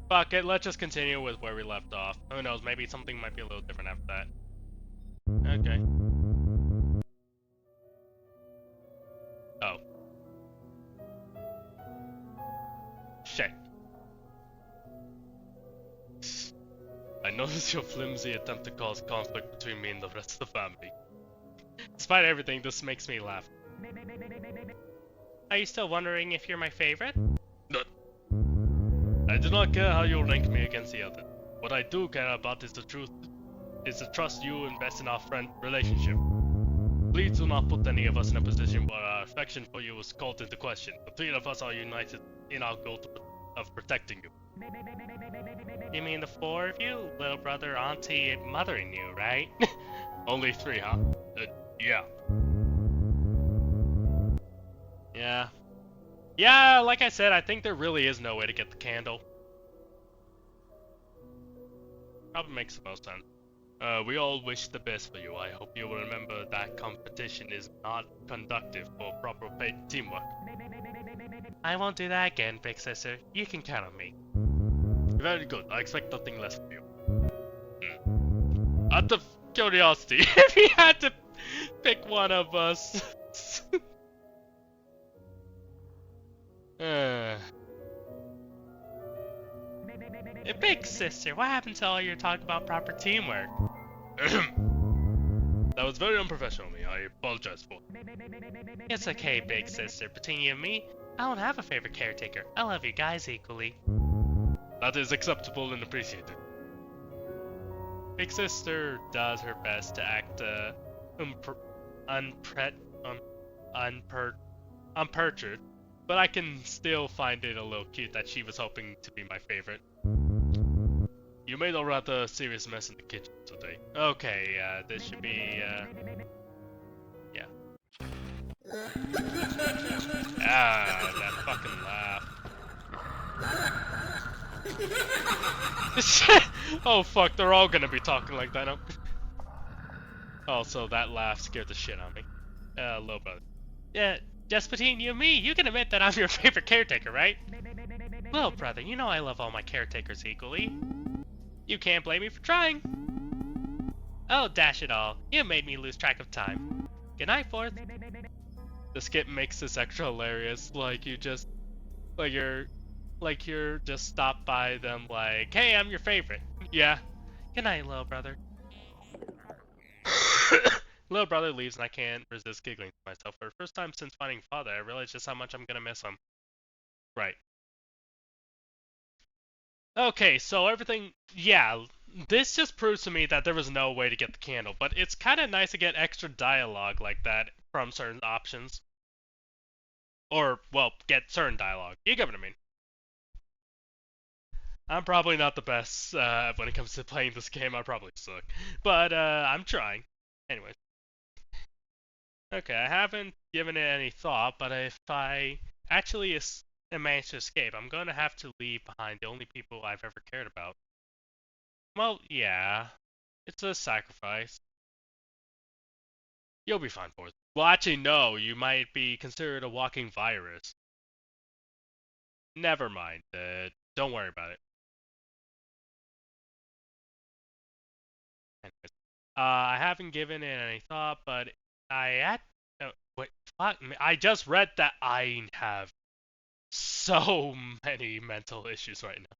Fuck it, let's just continue with where we left off. Who knows, maybe something might be a little different after that. Okay. Oh. Shit. I noticed your flimsy attempt to cause conflict between me and the rest of the family. Despite everything, this makes me laugh. Are you still wondering if you're my favorite? No. I do not care how you rank me against the others. What I do care about is the truth, is the trust you invest in our friend relationship. Please do not put any of us in a position where our affection for you is called into question. The three of us are united in our goal of protecting you. You mean the four of you? Little brother, auntie, and mothering you, right? Only three, huh? Yeah. Yeah. Yeah, like I said, I think there really is no way to get the candle. Probably makes the most sense. We all wish the best for you. I hope you will remember that competition is not conductive for proper teamwork. I won't do that again, big sister. You can count on me. Very good. I expect nothing less from you. Out of curiosity, if he had to pick one of us... Big sister, what happened to all your talk about proper teamwork? That was very unprofessional of me. I apologize for it. It's okay, big sister. Between you and me, I don't have a favorite caretaker. I love you guys equally. That is acceptable and appreciated. Big sister does her best to act unperturbed, but I can still find it a little cute that she was hoping to be my favorite. You made a rather serious mess in the kitchen today. Okay, this should be, yeah. Ah, that fucking laugh. Oh fuck, they're all gonna be talking like that now. Also, that laugh scared the shit out of me. Little brother. Yeah, just between you and me, you can admit that I'm your favorite caretaker, right? Little brother, you know I love all my caretakers equally. You can't blame me for trying. Oh, dash it all. You made me lose track of time. Good night, Fourth. The skit makes this extra hilarious, like you're just stopped by them like, hey, I'm your favorite. Yeah. Good night, little brother. Little brother leaves and I can't resist giggling to myself. For the first time since finding father, I realize just how much I'm gonna miss him. Right. Okay, so everything, yeah, this just proves to me that there was no way to get the candle, but it's kind of nice to get extra dialogue like that from certain options. Or, well, get certain dialogue. You get what I mean. I'm probably not the best when it comes to playing this game. I probably suck. But I'm trying. Anyways. Okay, I haven't given it any thought, but if I actually manage to escape, I'm going to have to leave behind the only people I've ever cared about. Well, yeah. It's a sacrifice. You'll be fine, Forth. Well, actually, no. You might be considered a walking virus. Never mind. Don't worry about it. Anyways. I haven't given it any thought, but wait, fuck me. I just read that I have so many mental issues right now.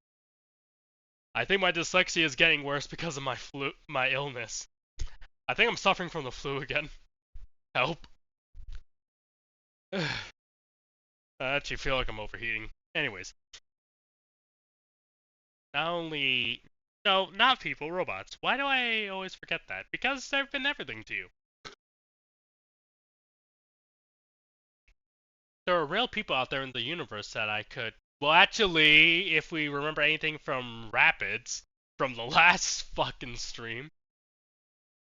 I think my dyslexia is getting worse because of my illness. I think I'm suffering from the flu again. Help. I actually feel like I'm overheating. Anyways. Not only... No, not people, robots. Why do I always forget that? Because they've been everything to you. There are real people out there in the universe that I could... Well, actually, if we remember anything from Rapids, from the last fucking stream,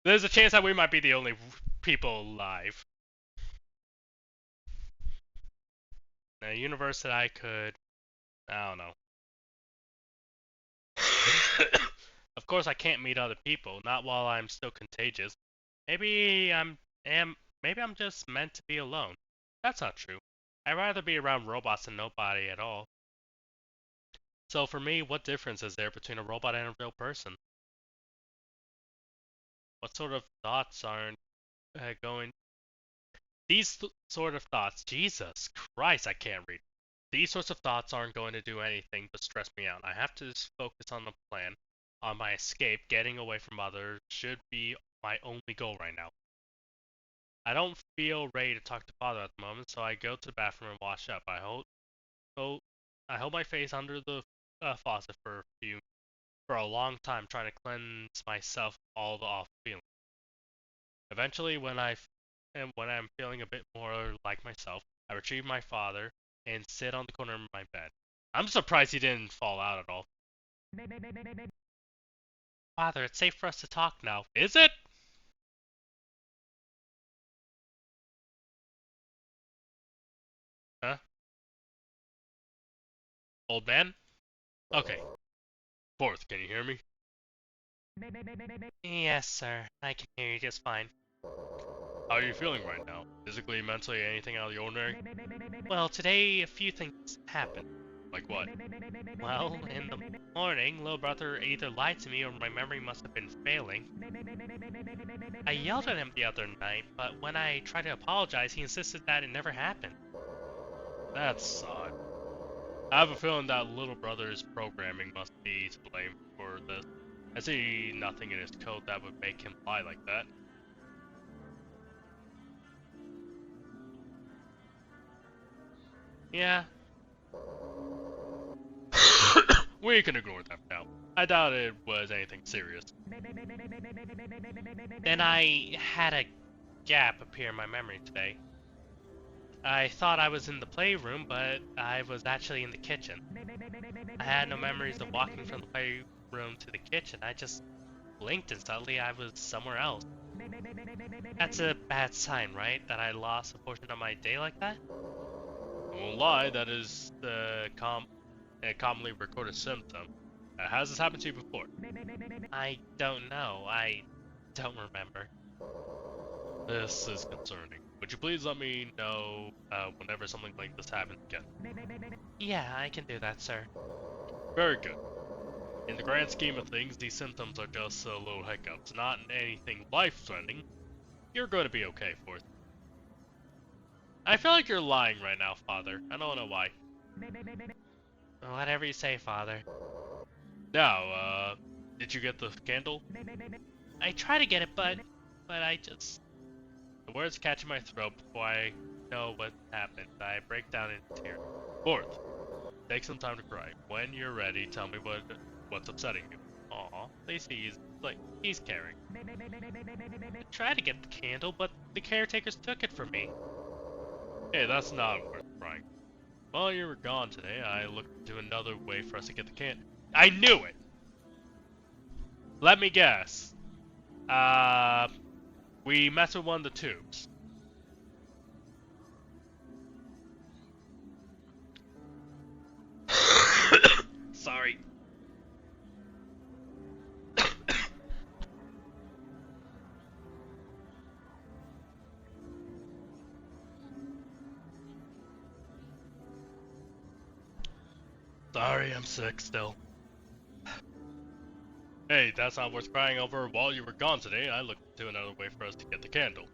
there's a chance that we might be the only people alive. A universe that I could... I don't know. Of course I can't meet other people, not while I'm still contagious. Maybe maybe I'm just meant to be alone. That's not true. I'd rather be around robots than nobody at all. So for me, what difference is there between a robot and a real person? What sort of thoughts aren't going... sort of thoughts, Jesus Christ, I can't read. These sorts of thoughts aren't going to do anything but stress me out. I have to just focus on the plan. On my escape, getting away from others should be my only goal right now. I don't feel ready to talk to father at the moment, so I go to the bathroom and wash up. I hold my face under the faucet for a long time, trying to cleanse myself of all the awful feelings. Eventually, when I'm feeling a bit more like myself, I retrieve my father and sit on the corner of my bed. I'm surprised he didn't fall out at all. Father, it's safe for us to talk now. Is it? Huh? Old man? Okay. Fourth, can you hear me? Yes, sir. I can hear you just fine. How are you feeling right now? Physically, mentally, anything out of the ordinary? Well, today a few things happened. Like what? Well, in the morning, little brother either lied to me or my memory must have been failing. I yelled at him the other night, but when I tried to apologize, he insisted that it never happened. That's odd. I have a feeling that little brother's programming must be to blame for this. I see nothing in his code that would make him lie like that. Yeah. We can ignore that now. I doubt it was anything serious. Then I had a gap appear in my memory today. I thought I was in the playroom, but I was actually in the kitchen. I had no memories of walking from the room to the kitchen. I just blinked and suddenly I was somewhere else. That's a bad sign, right? That I lost a portion of my day like that? I won't lie, that is a commonly recorded symptom. Has this happened to you before? I don't know. I don't remember. This is concerning. Would you please let me know whenever something like this happens again? Yeah, I can do that, sir. Very good. In the grand scheme of things, these symptoms are just little hiccups, not anything life-threatening. You're going to be okay, Fourth. I feel like you're lying right now, Father. I don't know why. Whatever you say, Father. Now, did you get the candle? I try to get it, but I just... The words catch in my throat before I know what happened. I break down in tears. Fourth, take some time to cry. When you're ready, tell me what's upsetting you. Aw, at least he's caring. I tried to get the candle, but the caretakers took it from me. Hey, that's not worth crying. While you were gone today, I looked into another way for us to get the candle. I knew it! Let me guess. We messed with one of the tubes. Sorry. Sorry, I'm sick still. Hey, that's not worth crying over. While you were gone today, I looked into another way for us to get the candle.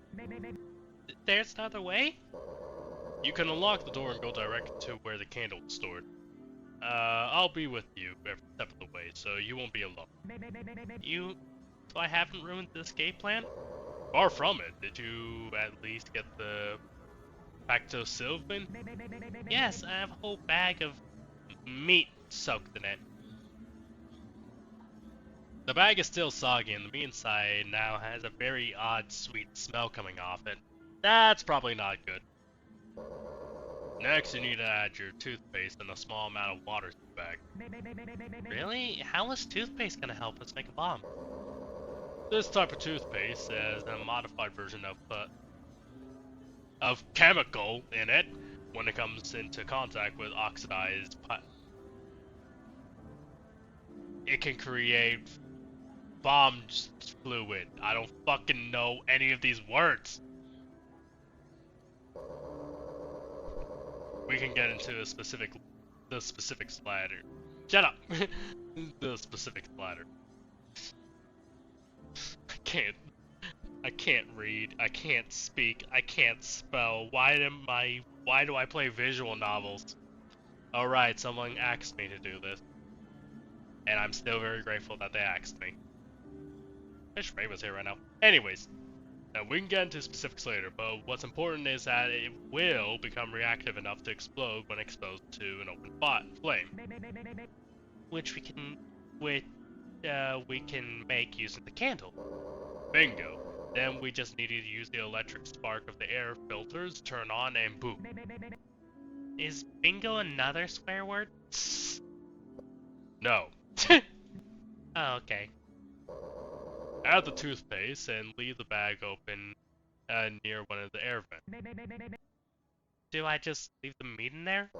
There's another way? You can unlock the door and go direct to where the candle is stored. I'll be with you every step of the way, so you won't be alone. So I haven't ruined the escape plan? Far from it. Did you at least get the Pacto Sylvan? Yes, I have a whole bag of meat soaked in it. The bag is still soggy, and the meat inside now has a very odd sweet smell coming off it. That's probably not good. Next, you need to add your toothpaste and a small amount of water to the bag. Really? How is toothpaste gonna help us make a bomb? This type of toothpaste has a modified version of chemical in it. When it comes into contact with oxidized it can create bomb fluid. I don't fucking know any of these words. We can get into the specifics later. Shut up. The specifics later. I can't read. I can't speak. I can't spell. Why do I play visual novels? Alright, someone asked me to do this. And I'm still very grateful that they asked me. I wish Ray was here right now. Anyways, now we can get into specifics later, but what's important is that it will become reactive enough to explode when exposed to an open flame. Which we can make using the candle. Bingo. Then we just needed to use the electric spark of the air filters, turn on, and boom. Is bingo another swear word? No. Oh, okay. Add the toothpaste and leave the bag open near one of the air vents. Do I just leave the meat in there?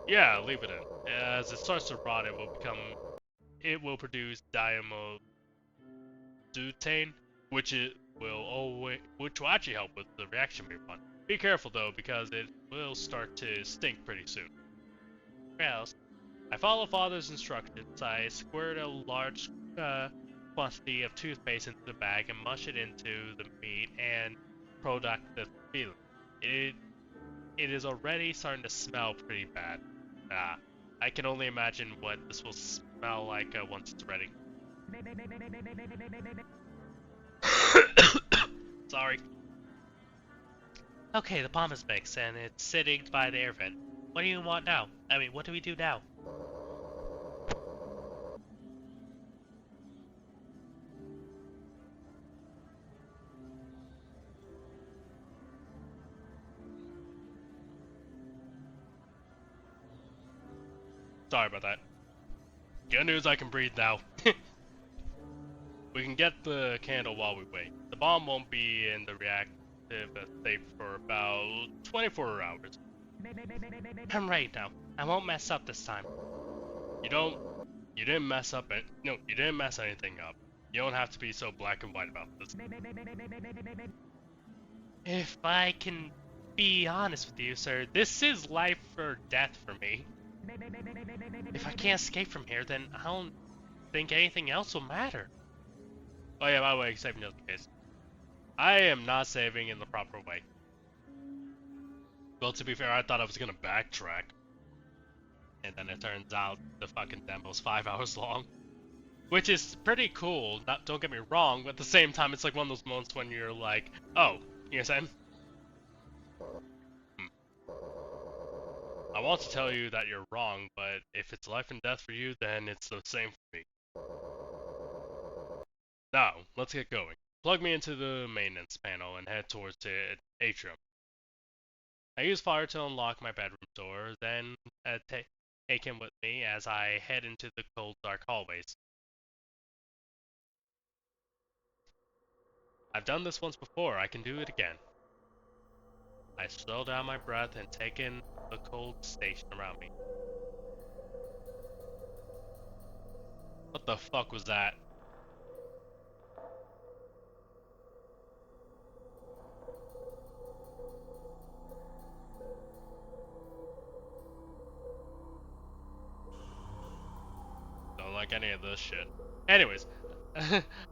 Yeah, leave it in. As it starts to rot, it will produce diamobutane, which will actually help with the reaction we want. Be careful though, because it will start to stink pretty soon. Gross. I follow Father's instructions. I squirt a large quantity of toothpaste into the bag and mush it into the meat and product the feeling. It is already starting to smell pretty bad. I can only imagine what this will smell like once it's ready. Sorry. Okay, the bomb is mixed and it's sitting by the air vent. What do you want now? I mean, what do we do now? Sorry about that. Good news, I can breathe now. We can get the candle while we wait. The bomb won't be in the reactive state for about 24 hours. I'm ready now. I won't mess up this time. You didn't mess up it. No, you didn't mess anything up. You don't have to be so black and white about this. If I can be honest with you, sir, this is life or death for me. If I can't escape from here, then I don't think anything else will matter. Oh yeah, by the way, saving just in case. I am not saving in the proper way. Well, to be fair, I thought I was gonna backtrack. And then it turns out the fucking demo's 5 hours long. Which is pretty cool, don't get me wrong, but at the same time, it's like one of those moments when you're like, oh, you know what I'm saying? I want to tell you that you're wrong, but if it's life and death for you, then it's the same for me. Now, let's get going. Plug me into the maintenance panel and head towards the atrium. I use fire to unlock my bedroom door, then take him with me as I head into the cold, dark hallways. I've done this once before, I can do it again. I slow down my breath and take in the cold station around me. What the fuck was that? Don't like any of this shit. Anyways,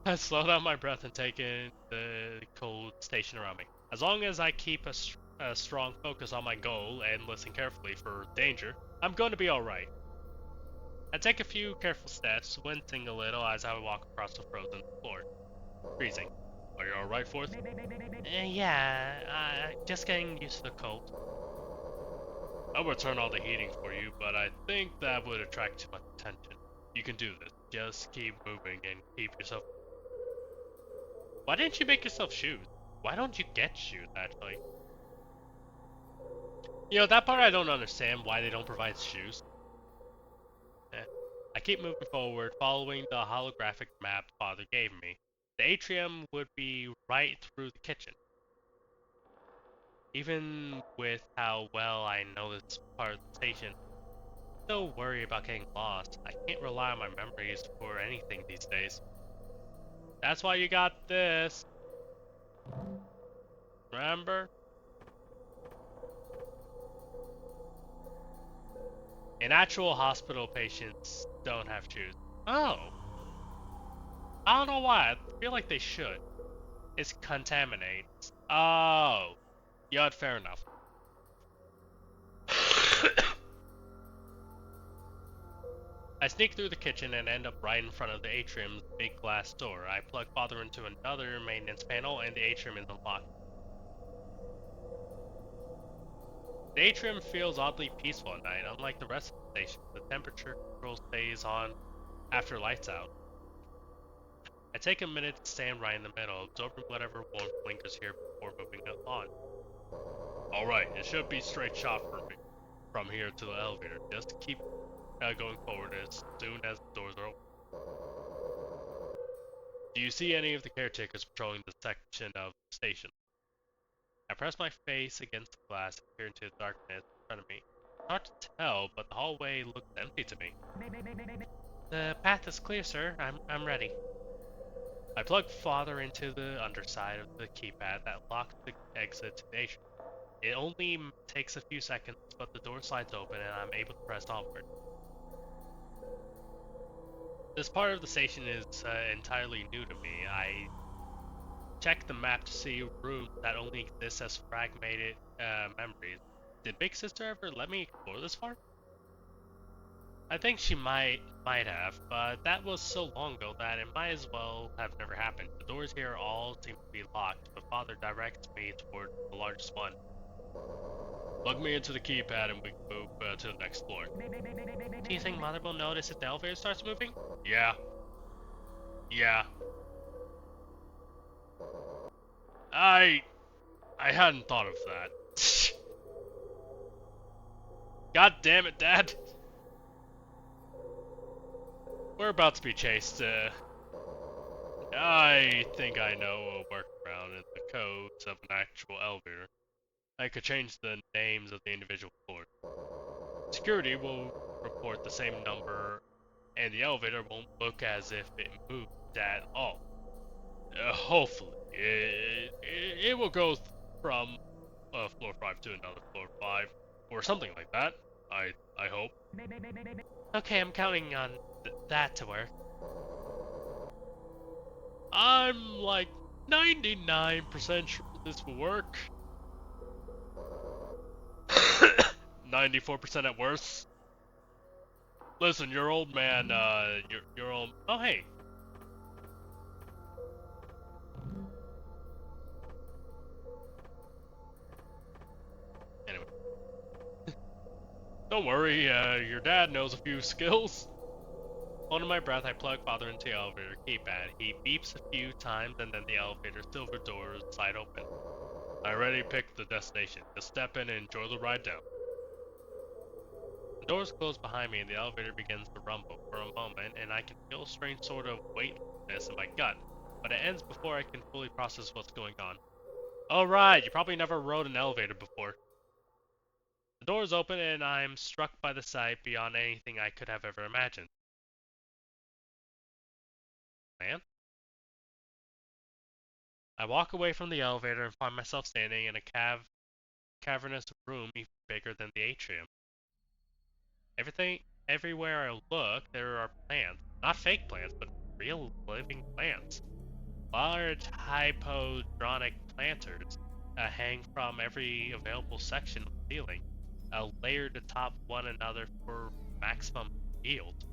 I slow down my breath and take in the cold station around me. As long as I keep a strong focus on my goal and listen carefully for danger, I'm going to be alright. I take a few careful steps, wincing a little as I walk across the frozen floor. Freezing. Are you alright, Fourth? Yeah, just getting used to the cold. I would turn on the heating for you, but I think that would attract too much attention. You can do this. Just keep moving and keep yourself... Why didn't you make yourself shoes? Why don't you get shoes, actually? You know, that part I don't understand, why they don't provide shoes. I keep moving forward, following the holographic map Father gave me. The atrium would be right through the kitchen. Even with how well I know this part of the station, I still worry about getting lost. I can't rely on my memories for anything these days. That's why you got this. Remember? And actual hospital patients don't have shoes. Oh. I don't know why. I feel like they should. It's contaminates. Oh. Yeah, fair enough. I sneak through the kitchen and end up right in front of the atrium's big glass door. I plug Father into another maintenance panel and the atrium is unlocked. The atrium feels oddly peaceful at night, unlike the rest of the station. The temperature control stays on after lights out. I take a minute to stand right in the middle, absorbing whatever warmth lingers here before moving on. Alright, it should be straight shot for me from here to the elevator. Just keep going forward as soon as the doors are open. Do you see any of the caretakers patrolling the section of the station? I press my face against the glass and peer into the darkness in front of me. It's hard to tell, but the hallway looks empty to me. The path is clear, sir. I'm ready. I plug Father into the underside of the keypad that locks the exit to the atrium. It only takes a few seconds, but the door slides open and I'm able to press onward. This part of the station is entirely new to me. I check the map to see rooms that only exist as fragmented memories. Did Big Sister ever let me explore this far? I think she might have, but that was so long ago that it might as well have never happened. The doors here all seem to be locked, but Father directs me toward the largest one. Plug me into the keypad and we can move to the next floor. Do you think Mother will notice if the elevator starts moving? Yeah. Yeah. I hadn't thought of that. God damn it, Dad. We're about to be chased. I think I know a workaround in the codes of an actual elevator. I could change the names of the individual floors. Security will report the same number, and the elevator won't look as if it moved at all. Hopefully, it will go from floor 5 to another floor 5, or something like that. I hope. Okay, I'm counting on that to work. I'm like 99% sure this will work. 94% at worst. Listen, your old man, your old. Oh, hey. Anyway, don't worry. Your dad knows a few skills. Under my breath, I plug father into the elevator keypad. He beeps a few times, and then the elevator silver doors slide open. I already picked the destination. Just step in and enjoy the ride down. The doors close behind me, and the elevator begins to rumble for a moment, and I can feel a strange sort of weightness in my gut, but it ends before I can fully process what's going on. Oh right, you probably never rode an elevator before. The doors open, and I'm struck by the sight beyond anything I could have ever imagined. Man? I walk away from the elevator and find myself standing in a cavernous room even bigger than the atrium. Everywhere I look, there are plants. Not fake plants, but real living plants. Large hypodronic planters hang from every available section of the ceiling, layered atop one another for maximum yield.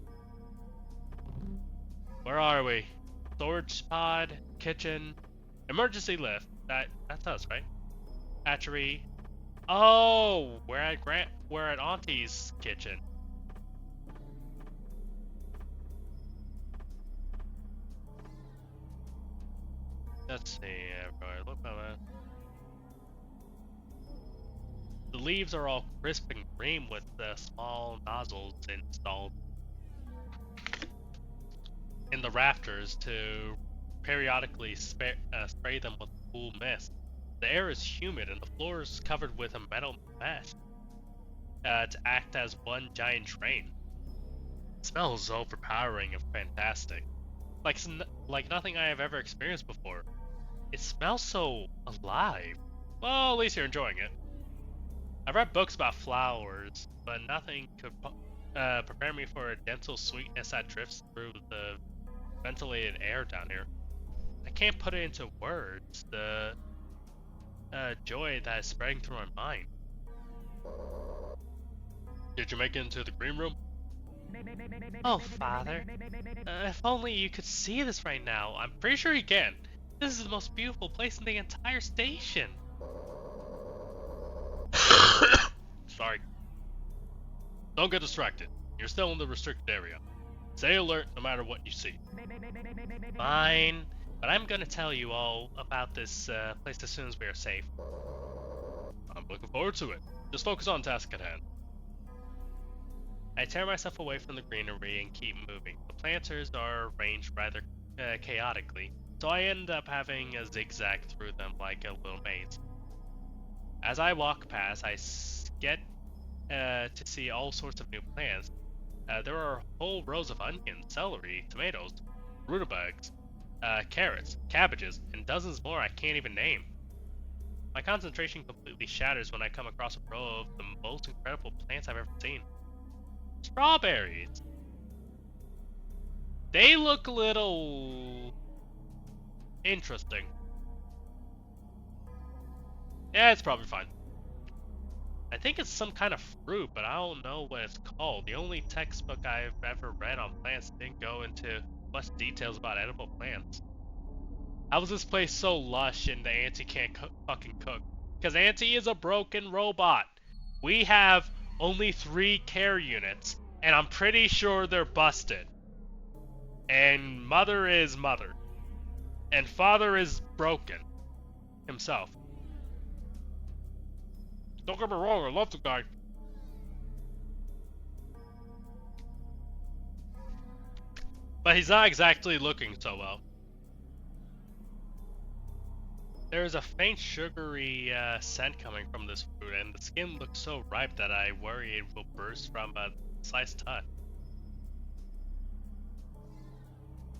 Where are we? Storage pod, kitchen, emergency lift. That's us, right? Hatchery. Oh, we're at Auntie's kitchen. Let's see, everybody, look at that. The leaves are all crisp and green with the small nozzles installed in the rafters to periodically spray them with cool mist. The air is humid and the floor is covered with a metal mesh to act as one giant drain. It smells overpowering and fantastic, like nothing I have ever experienced before. It smells so alive. Well, at least you're enjoying it. I've read books about flowers, but nothing could prepare me for a dental sweetness that drifts through the ventilated air down here. I can't put it into words, the joy that is spreading through my mind. Did you make it into the green room? Oh, Father. If only you could see this right now. I'm pretty sure you can. This is the most beautiful place in the entire station. Sorry. Don't get distracted. You're still in the restricted area. Stay alert no matter what you see. Fine. But I'm gonna tell you all about this place as soon as we are safe. I'm looking forward to it. Just focus on task at hand. I tear myself away from the greenery and keep moving. The planters are arranged rather chaotically, so I end up having a zigzag through them like a little maze. As I walk past, I get to see all sorts of new plants. There are whole rows of onions, celery, tomatoes, rutabagas, carrots, cabbages, and dozens more I can't even name. My concentration completely shatters when I come across a row of the most incredible plants I've ever seen. Strawberries! They look a little interesting. Yeah, it's probably fine. I think it's some kind of fruit, but I don't know what it's called. The only textbook I've ever read on plants didn't go into much details about edible plants. How is this place so lush and the Auntie can't fucking cook? Because Auntie is a broken robot. We have only 3 care units, and I'm pretty sure they're busted. And Mother is Mother. And Father is broken himself. Don't get me wrong, I love the guy. but he's not exactly looking so well. There is a faint sugary scent coming from this fruit, and the skin looks so ripe that I worry it will burst from a sliced touch.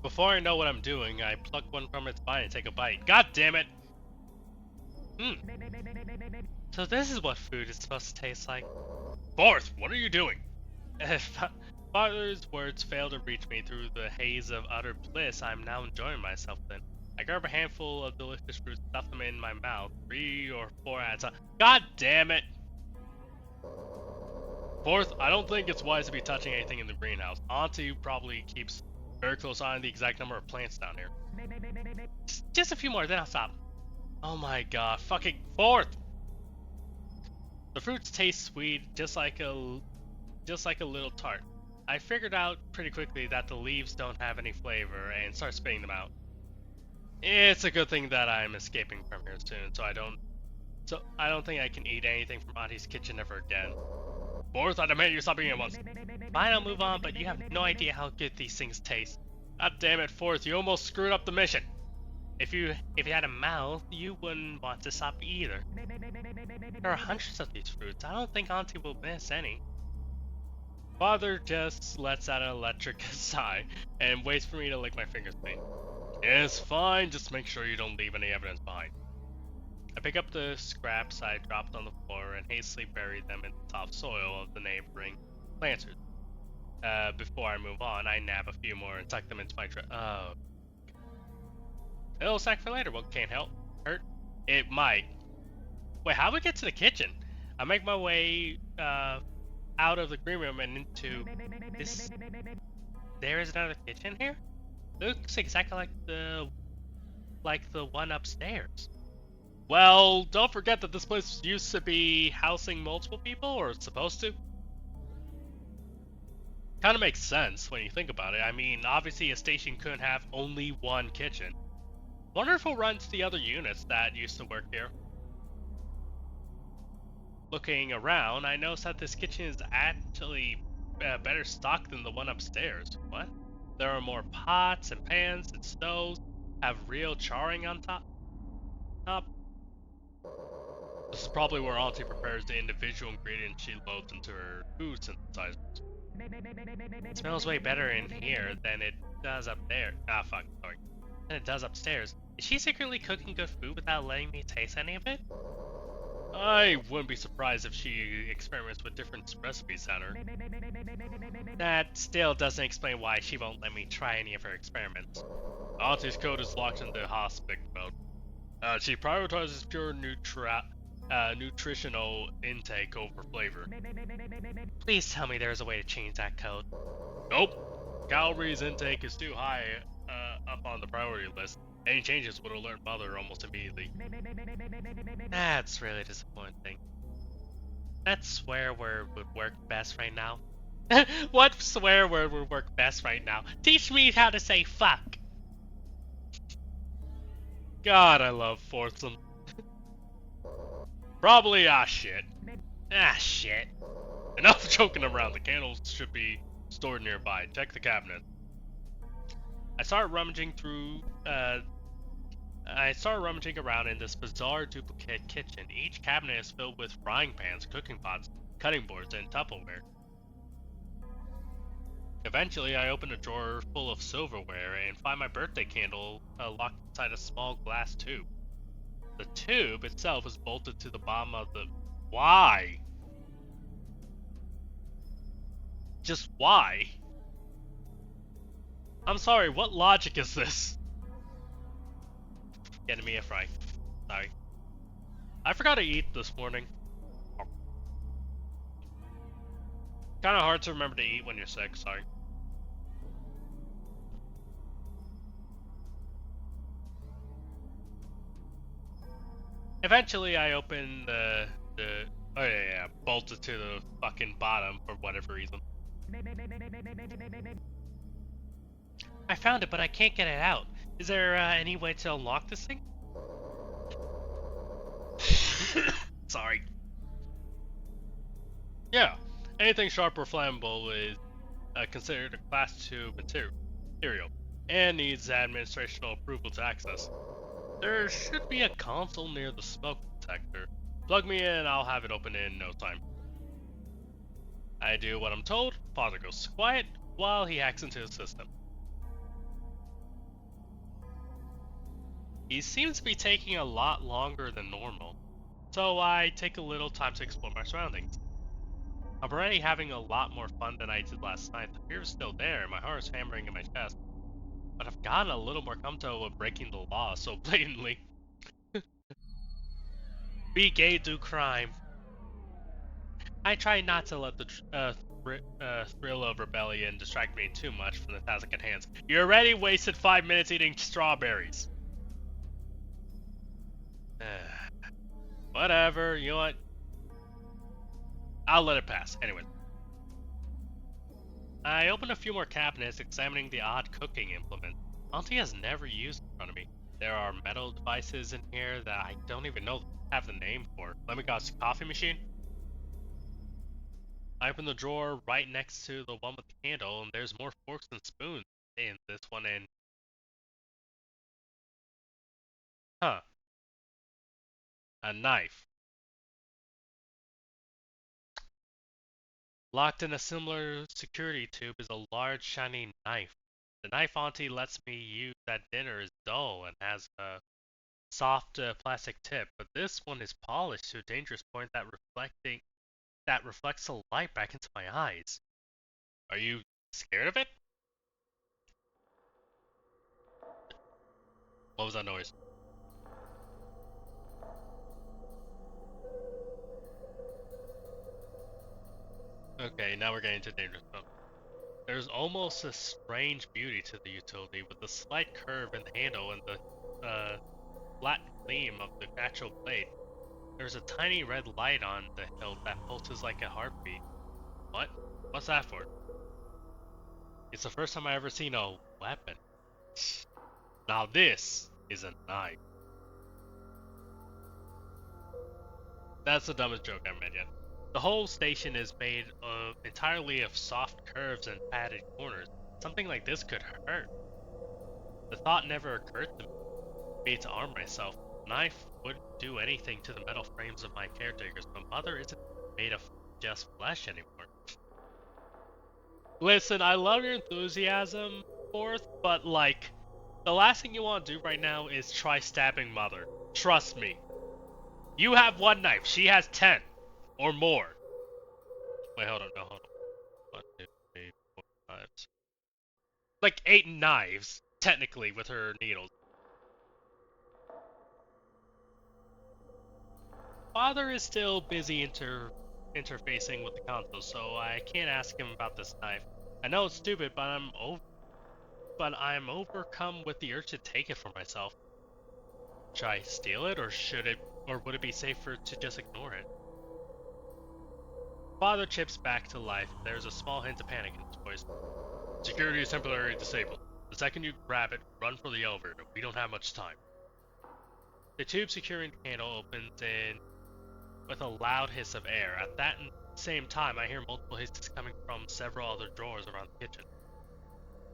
Before I know what I'm doing, I pluck one from its vine and take a bite. God damn it! So this is what food is supposed to taste like. Fourth, what are you doing? Father's words fail to reach me through the haze of utter bliss I'm now enjoying myself in. I grab a handful of delicious fruit, stuff them in my mouth, 3 or 4 at a time. God damn it! Fourth, I don't think it's wise to be touching anything in the greenhouse. Auntie probably keeps very close eye on the exact number of plants down here. Just a few more, then I'll stop. Oh my god, fucking fourth! The fruits taste sweet, just like a little tart. I figured out pretty quickly that the leaves don't have any flavor and start spitting them out. It's a good thing that I'm escaping from here soon, so I don't think I can eat anything from Auntie's kitchen ever again. Fourth, I demand you stop eating at once. Fine, I'll move on, but you have no idea how good these things taste. God damn it, Fourth, you almost screwed up the mission. If you had a mouth, you wouldn't want to stop either. There are hundreds of these fruits. I don't think Auntie will miss any. Father just lets out an electric sigh and waits for me to lick my fingers clean. It's fine, just make sure you don't leave any evidence behind. I pick up the scraps I dropped on the floor and hastily bury them in the soft soil of the neighboring planters. Before I move on, I nab a few more and tuck them into my dress. Oh. A little snack for later. Well, can't hurt. It might. Wait, how do we get to the kitchen? I make my way out of the green room and into this. There is another kitchen here? Looks exactly like the one upstairs. Well, don't forget that this place used to be housing multiple people, or it's supposed to. Kind of makes sense when you think about it. I mean, obviously a station couldn't have only one kitchen. Wonder if we'll run to the other units that used to work here. Looking around, I notice that this kitchen is actually better stocked than the one upstairs. What? There are more pots and pans and stoves, have real charring on top. This is probably where Auntie prepares the individual ingredients she loads into her food synthesizers. It smells way better in here than it does up there. Sorry. Than it does upstairs. Is she secretly cooking good food without letting me taste any of it? I wouldn't be surprised if she experiments with different recipes on her. That still doesn't explain why she won't let me try any of her experiments. Auntie's code is locked into hospital mode. She prioritizes pure nutritional intake over flavor. Please tell me there's a way to change that code. Nope. Calories intake is too high up on the priority list. Any changes would alert Mother almost immediately. That's really disappointing. That swear word would work best right now. What swear word would work best right now? Teach me how to say fuck. God, I love foursome. Probably shit. Shit. Enough joking around. The candles should be stored nearby. Check the cabinet. I started rummaging around in this bizarre duplicate kitchen. Each cabinet is filled with frying pans, cooking pots, cutting boards, and Tupperware. Eventually, I open a drawer full of silverware and find my birthday candle locked inside a small glass tube. The tube itself is bolted to the bottom of the... Why? Just why? I'm sorry, what logic is this? Getting me a fry. Sorry. I forgot to eat this morning. Kinda hard to remember to eat when you're sick, sorry. Eventually, I open oh yeah, bolted to the fucking bottom for whatever reason. I found it, but I can't get it out. Is there any way to unlock this thing? Sorry. Yeah, anything sharp or flammable is considered a class 2 material. material and needs administrational approval to access. There should be a console near the smoke detector. Plug me in, I'll have it open in no time. I do what I'm told. Father goes quiet while he hacks into the system. He seems to be taking a lot longer than normal, so I take a little time to explore my surroundings. I'm already having a lot more fun than I did last night. The fear is still there, and my heart is hammering in my chest. But I've gotten a little more comfortable with breaking the law so blatantly. Be gay, do crime. I try not to let the thrill of rebellion distract me too much from the task at hand. You already wasted 5 minutes eating strawberries. Whatever, you know what? I'll let it pass. Anyway. I open a few more cabinets, examining the odd cooking implement Auntie has never used in front of me. There are metal devices in here that I don't even know have the name for. Let me guess, coffee machine? I open the drawer right next to the one with the candle, and there's more forks and spoons in this one, and huh, a knife. Locked in a similar security tube is a large shiny knife. The knife Auntie lets me use at dinner is dull and has a soft plastic tip, but this one is polished to a dangerous point that reflects the light back into my eyes. Are you scared of it? What was that noise? Okay, now we're getting to dangerous stuff. There's almost a strange beauty to the utility, with the slight curve in the handle and the flat gleam of the actual blade. There's a tiny red light on the hilt that pulses like a heartbeat. What? What's that for? It's the first time I ever seen a weapon. Now this is a knife. That's the dumbest joke I've made yet. The whole station is made entirely of soft curves and padded corners. Something like this could hurt. The thought never occurred to me to arm myself. A knife wouldn't do anything to the metal frames of my caretakers, but Mother isn't made of just flesh anymore. Listen, I love your enthusiasm, Fourth, but like, the last thing you want to do right now is try stabbing Mother. Trust me. You have one knife, she has 10. Or more. Wait, hold on, no, hold on. 1, 2, 3, 4, 5, 6. Like 8 knives, technically, with her needles. Father is still busy interfacing with the console, so I can't ask him about this knife. I know it's stupid, but I'm overcome with the urge to take it for myself. Should I steal it, or would it be safer to just ignore it? Father chips back to life. There's a small hint of panic in his voice. Security is temporarily disabled. The second you grab it, run for the elevator. We don't have much time. The tube securing the candle opens in with a loud hiss of air. At that same time, I hear multiple hisses coming from several other drawers around the kitchen.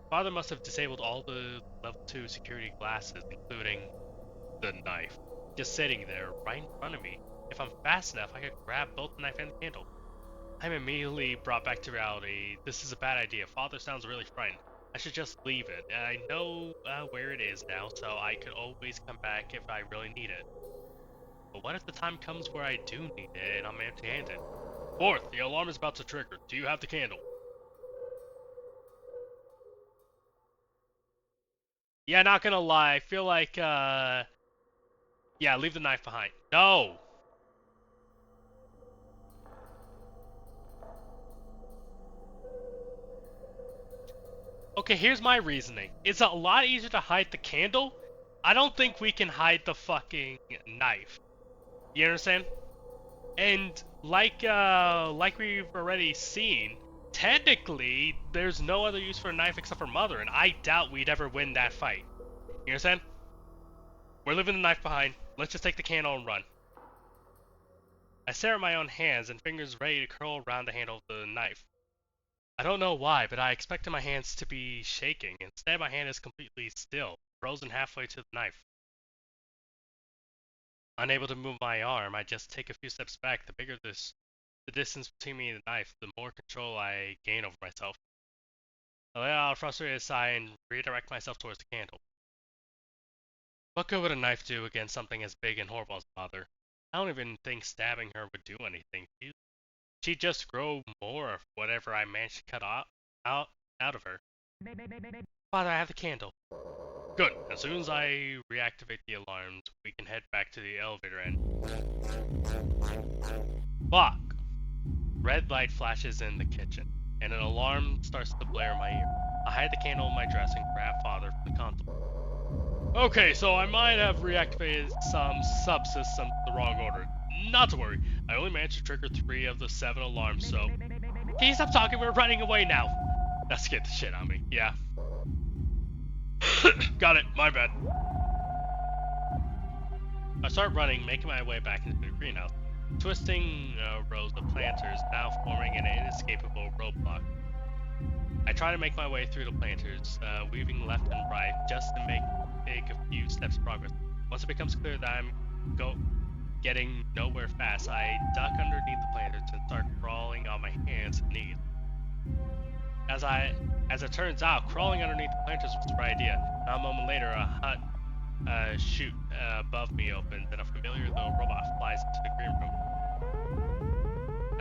Father must have disabled all the level 2 security glasses, including the knife, just sitting there right in front of me. If I'm fast enough, I could grab both the knife and the candle. I'm immediately brought back to reality. This is a bad idea. Father sounds really frightened. I should just leave it. I know where it is now, so I could always come back if I really need it. But what if the time comes where I do need it and I'm empty-handed? Fourth, the alarm is about to trigger. Do you have the candle? Yeah, not gonna lie. I feel like, yeah, leave the knife behind. No! Okay, here's my reasoning. It's a lot easier to hide the candle. I don't think we can hide the fucking knife. You understand? And like we've already seen, technically there's no other use for a knife except for Mother, and I doubt we'd ever win that fight. You understand? We're leaving the knife behind. Let's just take the candle and run. I stare at my own hands and fingers ready to curl around the handle of the knife. I don't know why, but I expected my hands to be shaking. Instead, my hand is completely still, frozen halfway to the knife. Unable to move my arm, I just take a few steps back. The bigger the distance between me and the knife, the more control I gain over myself. I let out a frustrated sigh and redirect myself towards the candle. What good would a knife do against something as big and horrible as Father? I don't even think stabbing her would do anything. She'd just grow more of whatever I managed to cut out, out of her. Father, I have the candle. Good. As soon as I reactivate the alarms, we can head back to the elevator and... Fuck! Red light flashes in the kitchen, and an alarm starts to blare in my ear. I hide the candle in my dress and grab Father from the console. Okay, so I might have reactivated some subsystems in the wrong order. Not to worry, I only managed to trigger 3 of the 7 alarms, so... Can you stop talking? We're running away now! That scared the shit out of me, yeah. Got it, my bad. I start running, making my way back into the greenhouse. Twisting rows of planters, now forming an inescapable roadblock. I try to make my way through the planters, weaving left and right, just to take a few steps of progress. Once it becomes clear that I'm getting nowhere fast, I duck underneath the planters and start crawling on my hands and knees. As it turns out, crawling underneath the planters was the right idea. Now, a moment later, a hut chute above me opens, and a familiar little robot flies into the green room.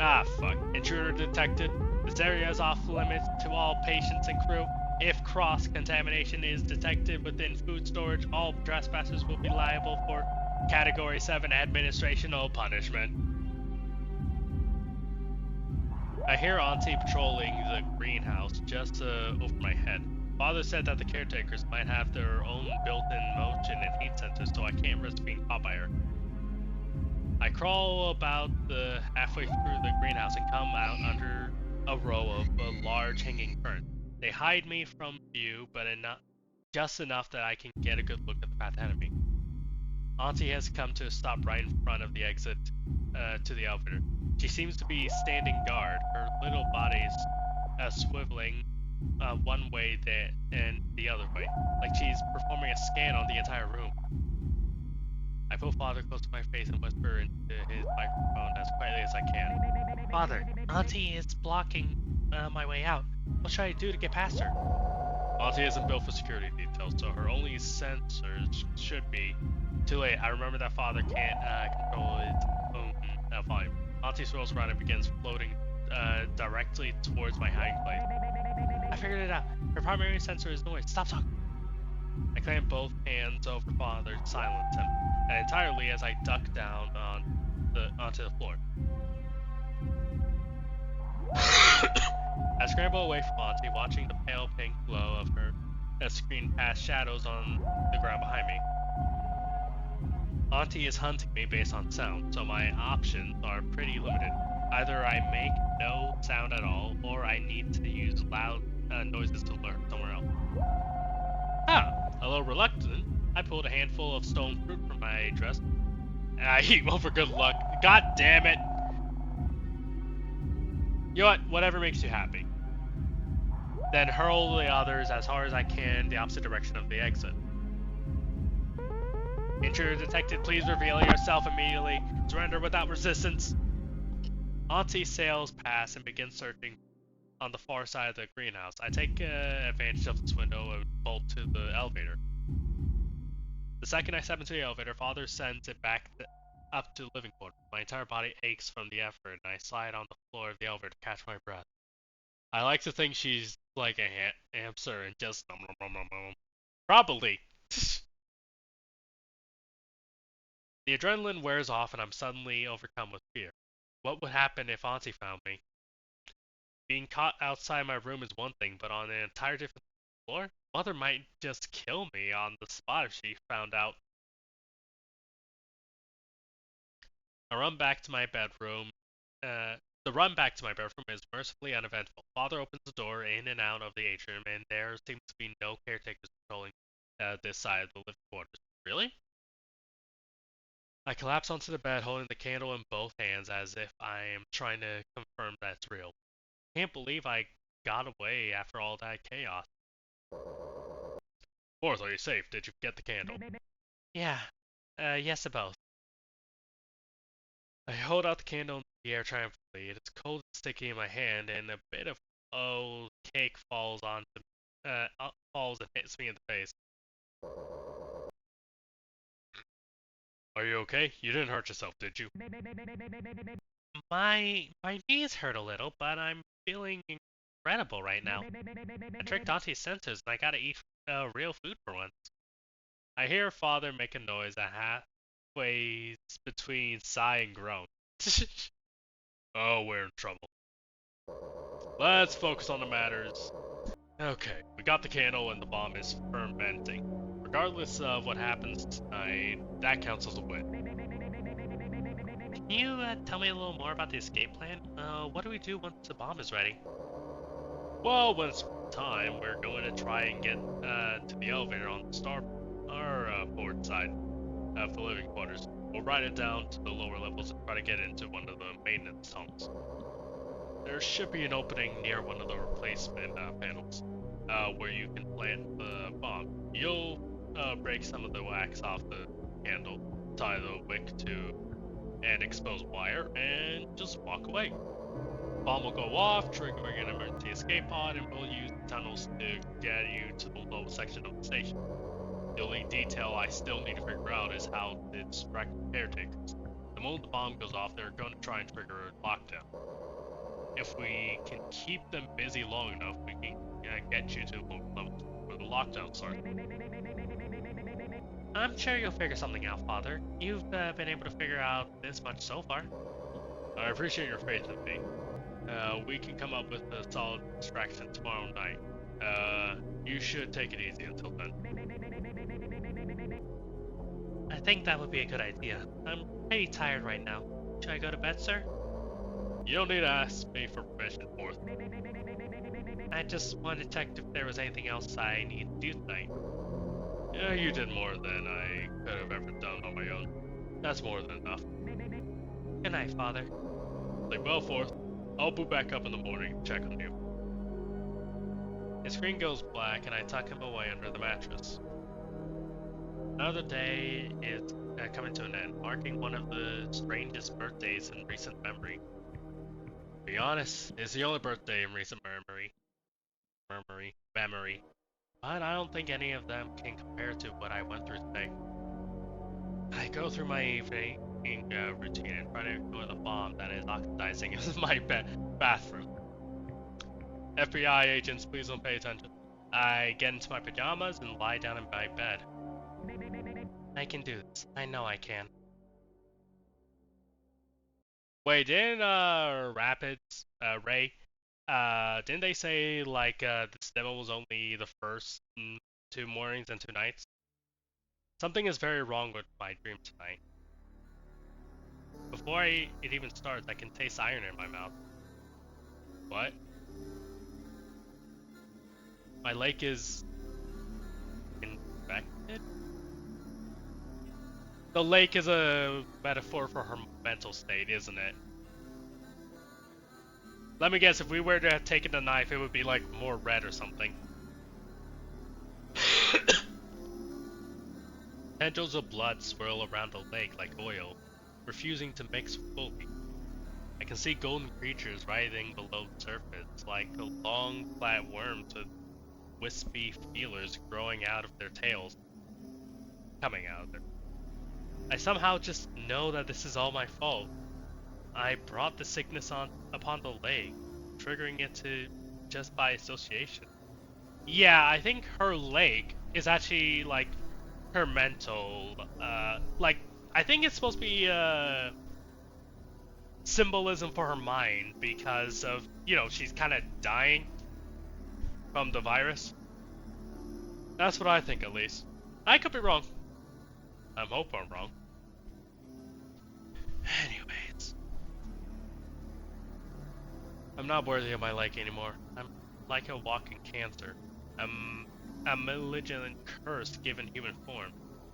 Ah, fuck. Intruder detected. This area is off limits to all patients and crew. If cross-contamination is detected within food storage, all trespassers will be liable for Category 7 administrational punishment. I hear Auntie patrolling the greenhouse just over my head. Father said that the caretakers might have their own built-in motion and heat sensors, so I can't risk being caught by her. I crawl about halfway through the greenhouse and come out under a row of large hanging ferns. They hide me from view, but just enough that I can get a good look at the path ahead of me. Auntie has come to a stop right in front of the exit to the elevator. She seems to be standing guard, her little body's swiveling one way and the other way, like she's performing a scan on the entire room. I pull Father close to my face and whisper into his microphone as quietly as I can. Father, Auntie is blocking my way out. What should I do to get past her? Auntie isn't built for security details, so her only sensors should be... Too late, I remember that Father can't control his own volume. Auntie swirls around and begins floating directly towards my hiding place. I figured it out. Her primary sensor is noise. Stop talking. I clamp both hands over Father to silence him, and entirely as I duck down onto the floor. I scramble away from Auntie, watching the pale pink glow of her screen past shadows on the ground behind me. Auntie is hunting me based on sound, so my options are pretty limited. Either I make no sound at all, or I need to use loud noises to lure somewhere else. A little reluctant, I pulled a handful of stone fruit from my dress, and I eat one for good luck. God damn it! You know what? Whatever makes you happy. Then hurl the others as hard as I can the opposite direction of the exit. Intruder detected, please reveal yourself immediately. Surrender without resistance. Auntie sails past and begins searching on the far side of the greenhouse. I take advantage of this window and bolt to the elevator. The second I step into the elevator, Father sends it back up to the living quarters. My entire body aches from the effort, and I slide on the floor of the elevator to catch my breath. I like to think she's like a hamster and just nom nom nom nom nom. Probably. The adrenaline wears off and I'm suddenly overcome with fear. What would happen if Auntie found me? Being caught outside my room is one thing, but on an entire different floor? Mother might just kill me on the spot if she found out. I run back to my bedroom. The run back to my bedroom is mercifully uneventful. Father opens the door in and out of the atrium, and there seems to be no caretakers controlling this side of the living quarters. Really? I collapse onto the bed, holding the candle in both hands as if I am trying to confirm that it's real. Can't believe I got away after all that chaos. Fourth, are you safe? Did you get the candle? Yeah. Yes to both. I hold out the candle in the air triumphantly. It is cold and sticky in my hand, and a bit of cake falls and hits me in the face. Are you okay? You didn't hurt yourself, did you? My knees hurt a little, but I'm feeling incredible right now. I tricked Auntie's senses, and I gotta eat real food for once. I hear father make a noise that halfway between sigh and groan. Oh, we're in trouble. Let's focus on the matters. Okay, we got the candle and the bomb is fermenting. Regardless of what happens tonight, that counts as a win. Can you tell me a little more about the escape plan? What do we do once the bomb is ready? Well, when it's time, we're going to try and get to the elevator on the port side of the living quarters. We'll ride it down to the lower levels and try to get into one of the maintenance tunnels. There should be an opening near one of the replacement panels, where you can plant the bomb. You'll break some of the wax off the handle, tie the wick to an exposed wire, and just walk away. Bomb will go off, triggering an emergency escape pod, and we'll use the tunnels to get you to the low section of the station. The only detail I still need to figure out is how to distract the caretakers. The moment the bomb goes off, they're going to try and trigger a lockdown. If we can keep them busy long enough, we can get you to lower levels where the lockdown starts. I'm sure you'll figure something out, Father. You've been able to figure out this much so far. I appreciate your faith in me. We can come up with a solid distraction tomorrow night. You should take it easy until then. I think that would be a good idea. I'm pretty tired right now. Should I go to bed, sir? You don't need to ask me for permission, Fourth. I just wanted to check if there was anything else I need to do tonight. Yeah, you did more than I could have ever done on my own. That's more than enough. Good night, Father. Sleep well, Fourth. I'll boot back up in the morning to check on you. His screen goes black and I tuck him away under the mattress. Another day is coming to an end, marking one of the strangest birthdays in recent memory. To be honest, it's the only birthday in recent memory. But I don't think any of them can compare to what I went through today. I go through my evening routine and try to ignore the bomb that is oxidizing my bathroom. FBI agents, please don't pay attention. I get into my pajamas and lie down in my bed. I can do this. I know I can. Wait, didn't Rapids, Rey, didn't they say like this demo was only the first 2 mornings and 2 nights? Something is very wrong with my dream tonight. Before it even starts, I can taste iron in my mouth. What? My lake is infected? The lake is a metaphor for her mental state, isn't it? Let me guess, if we were to have taken a knife, it would be like more red or something. Tendrils of blood swirl around the lake like oil, refusing to mix fully. I can see golden creatures writhing below the surface, like long, flat worms with wispy feelers growing out of their tails. Coming out of there. I somehow just know that this is all my fault. I brought the sickness upon the lake, triggering it to just by association. Yeah, I think her lake is actually like her mental, like I think it's supposed to be symbolism for her mind because of, she's kind of dying from the virus. That's what I think, at least. I could be wrong. I hope I'm wrong. Anyways, I'm not worthy of my lake anymore. I'm like a walking cancer. I'm a malignant curse given human form.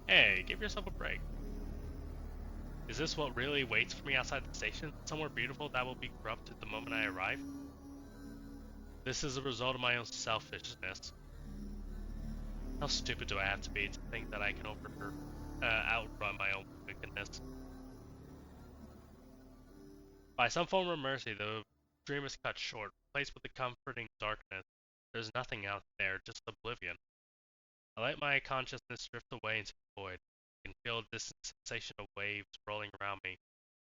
Hey, give yourself a break. Is this what really waits for me outside the station? Somewhere beautiful that will be corrupted the moment I arrive? This is a result of my own selfishness. How stupid do I have to be to think that I can outrun my own wickedness? By some form of mercy, the dream is cut short, replaced with the comforting darkness. There's nothing out there, just oblivion. I let my consciousness drift away into the void. I can feel a distant sensation of waves rolling around me,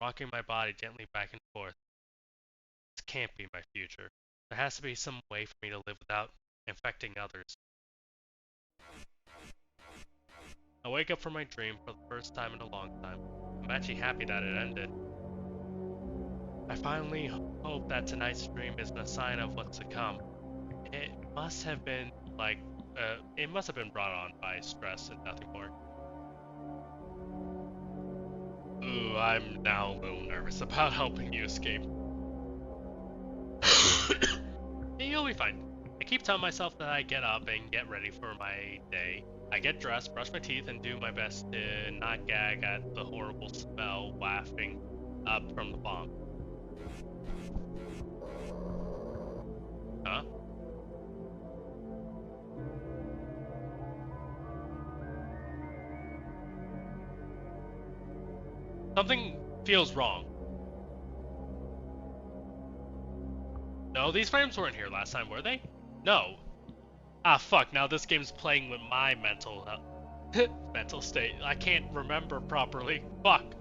rocking my body gently back and forth. This can't be my future. There has to be some way for me to live without infecting others. I wake up from my dream for the first time in a long time. I'm actually happy that it ended. I finally hope that tonight's dream isn't a sign of what's to come. It must have been it must have been brought on by stress and nothing more. Ooh, I'm now a little nervous about helping you escape. You'll be fine. I keep telling myself that I get up and get ready for my day. I get dressed, brush my teeth, and do my best to not gag at the horrible smell wafting up from the bomb. Huh? Something feels wrong. No, these frames weren't here last time, were they? No. Ah, fuck, now this game's playing with my mental state. I can't remember properly. Fuck.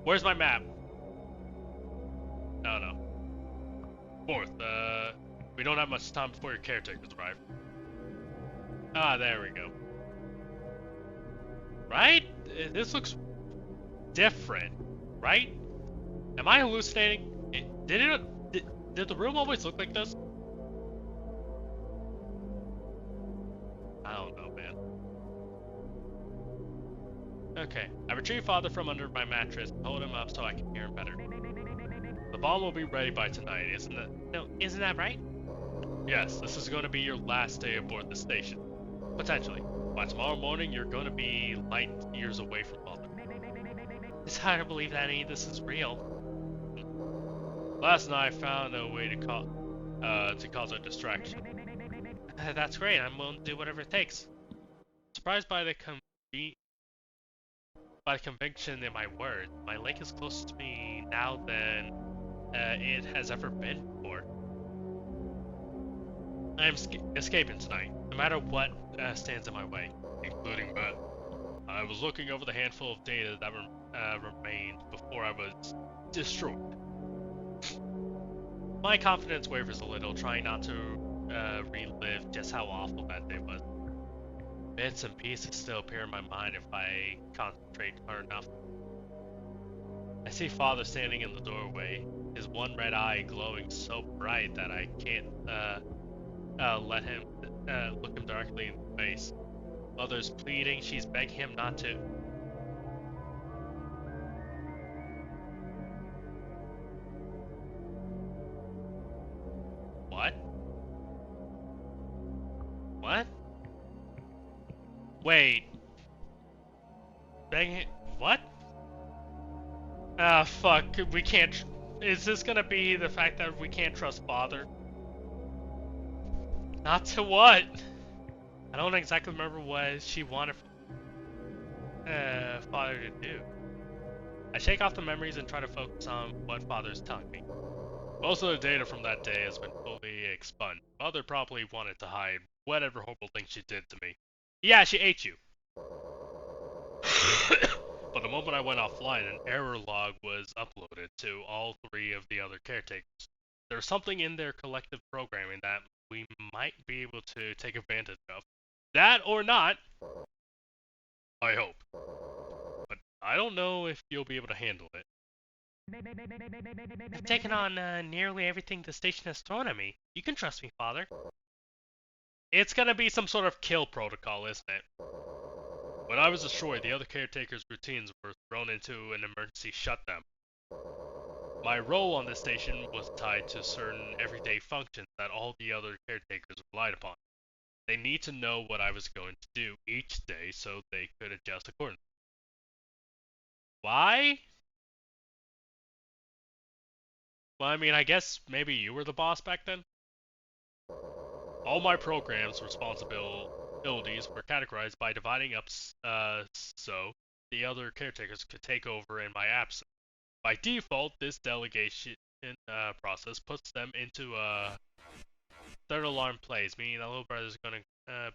Where's my map? Oh no. Fourth, we don't have much time before your caretakers arrive. Ah, there we go. Right? This looks different, right? Am I hallucinating? Did the room always look like this? I don't know, man. Okay, I retrieved Father from under my mattress and hold him up so I can hear him better. The bomb will be ready by tonight, isn't it? No, isn't that right? Yes, this is going to be your last day aboard the station. Potentially. By tomorrow morning, you're going to be light years away from Father. It's hard to believe that any of this is real. Last night, I found a way to cause a distraction. That's great. I'm willing to do whatever it takes. Surprised by the conviction in my words, my lake is closer to me now than it has ever been before. I am escaping tonight, no matter what stands in my way, including that. I was looking over the handful of data that remained before I was destroyed. My confidence wavers a little, trying not to relive just how awful that day was. Bits and pieces still appear in my mind if I concentrate hard enough. I see Father standing in the doorway, his one red eye glowing so bright that I can't let him look him directly in the face. Mother's pleading, she's begging him not to. What? What? Wait. Begging what? Ah, fuck. We can't. Is this gonna be the fact that we can't trust Father? Not to what? I don't exactly remember what she wanted Father to do. I shake off the memories and try to focus on what Father's telling me. Most of the data from that day has been fully expunged. Mother probably wanted to hide whatever horrible thing she did to me. Yeah, she ate you. But the moment I went offline, an error log was uploaded to all three of the other caretakers. There's something in their collective programming that we might be able to take advantage of. That or not, I hope. But I don't know if you'll be able to handle it. I've taken on nearly everything the station has thrown at me. You can trust me, Father. It's gonna be some sort of kill protocol, isn't it? When I was destroyed, the other caretakers' routines were thrown into an emergency shutdown. My role on this station was tied to certain everyday functions that all the other caretakers relied upon. They need to know what I was going to do each day so they could adjust accordingly. Why? Well, I mean, I guess maybe you were the boss back then? All my program's responsibilities were categorized by dividing up so the other caretakers could take over in my absence. By default, this delegation process puts them into a third alarm plays, meaning the little brother's gonna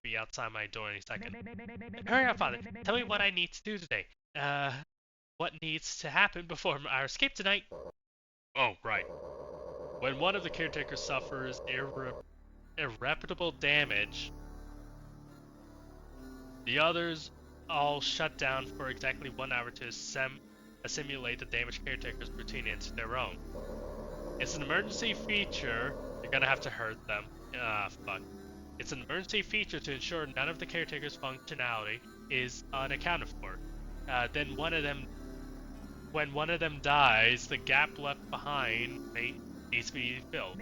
be outside my door any second. Hurry up, Father! Tell me what I need to do today. What needs to happen before our escape tonight? Oh, right. When one of the caretakers suffers irreparable damage, the others all shut down for exactly 1 hour to assimilate the damaged caretaker's routine into their own. It's an emergency feature. You're gonna have to hurt them. Ah, fuck. It's an emergency feature to ensure none of the caretaker's functionality is unaccounted for. Then when one of them dies, the gap left behind needs to be filled.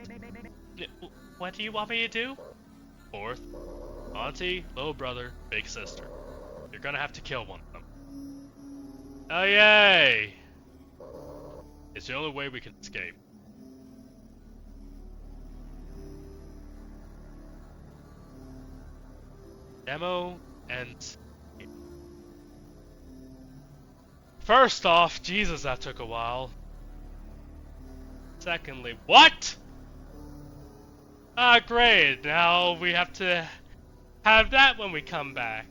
What do you want me to do? Fourth, auntie, little brother, big sister. You're gonna have to kill one of them. Oh yay! It's the only way we can escape. Demo and... First off, Jesus, that took a while. Secondly, what? Ah, great. Now we have to have that when we come back.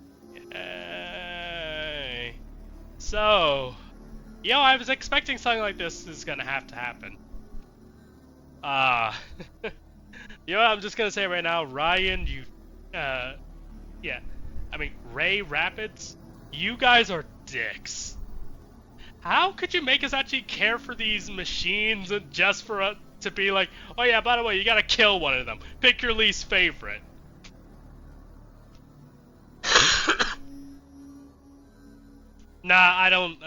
Yay. So, I was expecting something like this is gonna have to happen. I'm just gonna say right now, Ryan, yeah. I mean, Rey Rapids, you guys are dicks. How could you make us actually care for these machines just for us to be like, oh yeah, by the way, you gotta kill one of them. Pick your least favorite. Nah, I don't,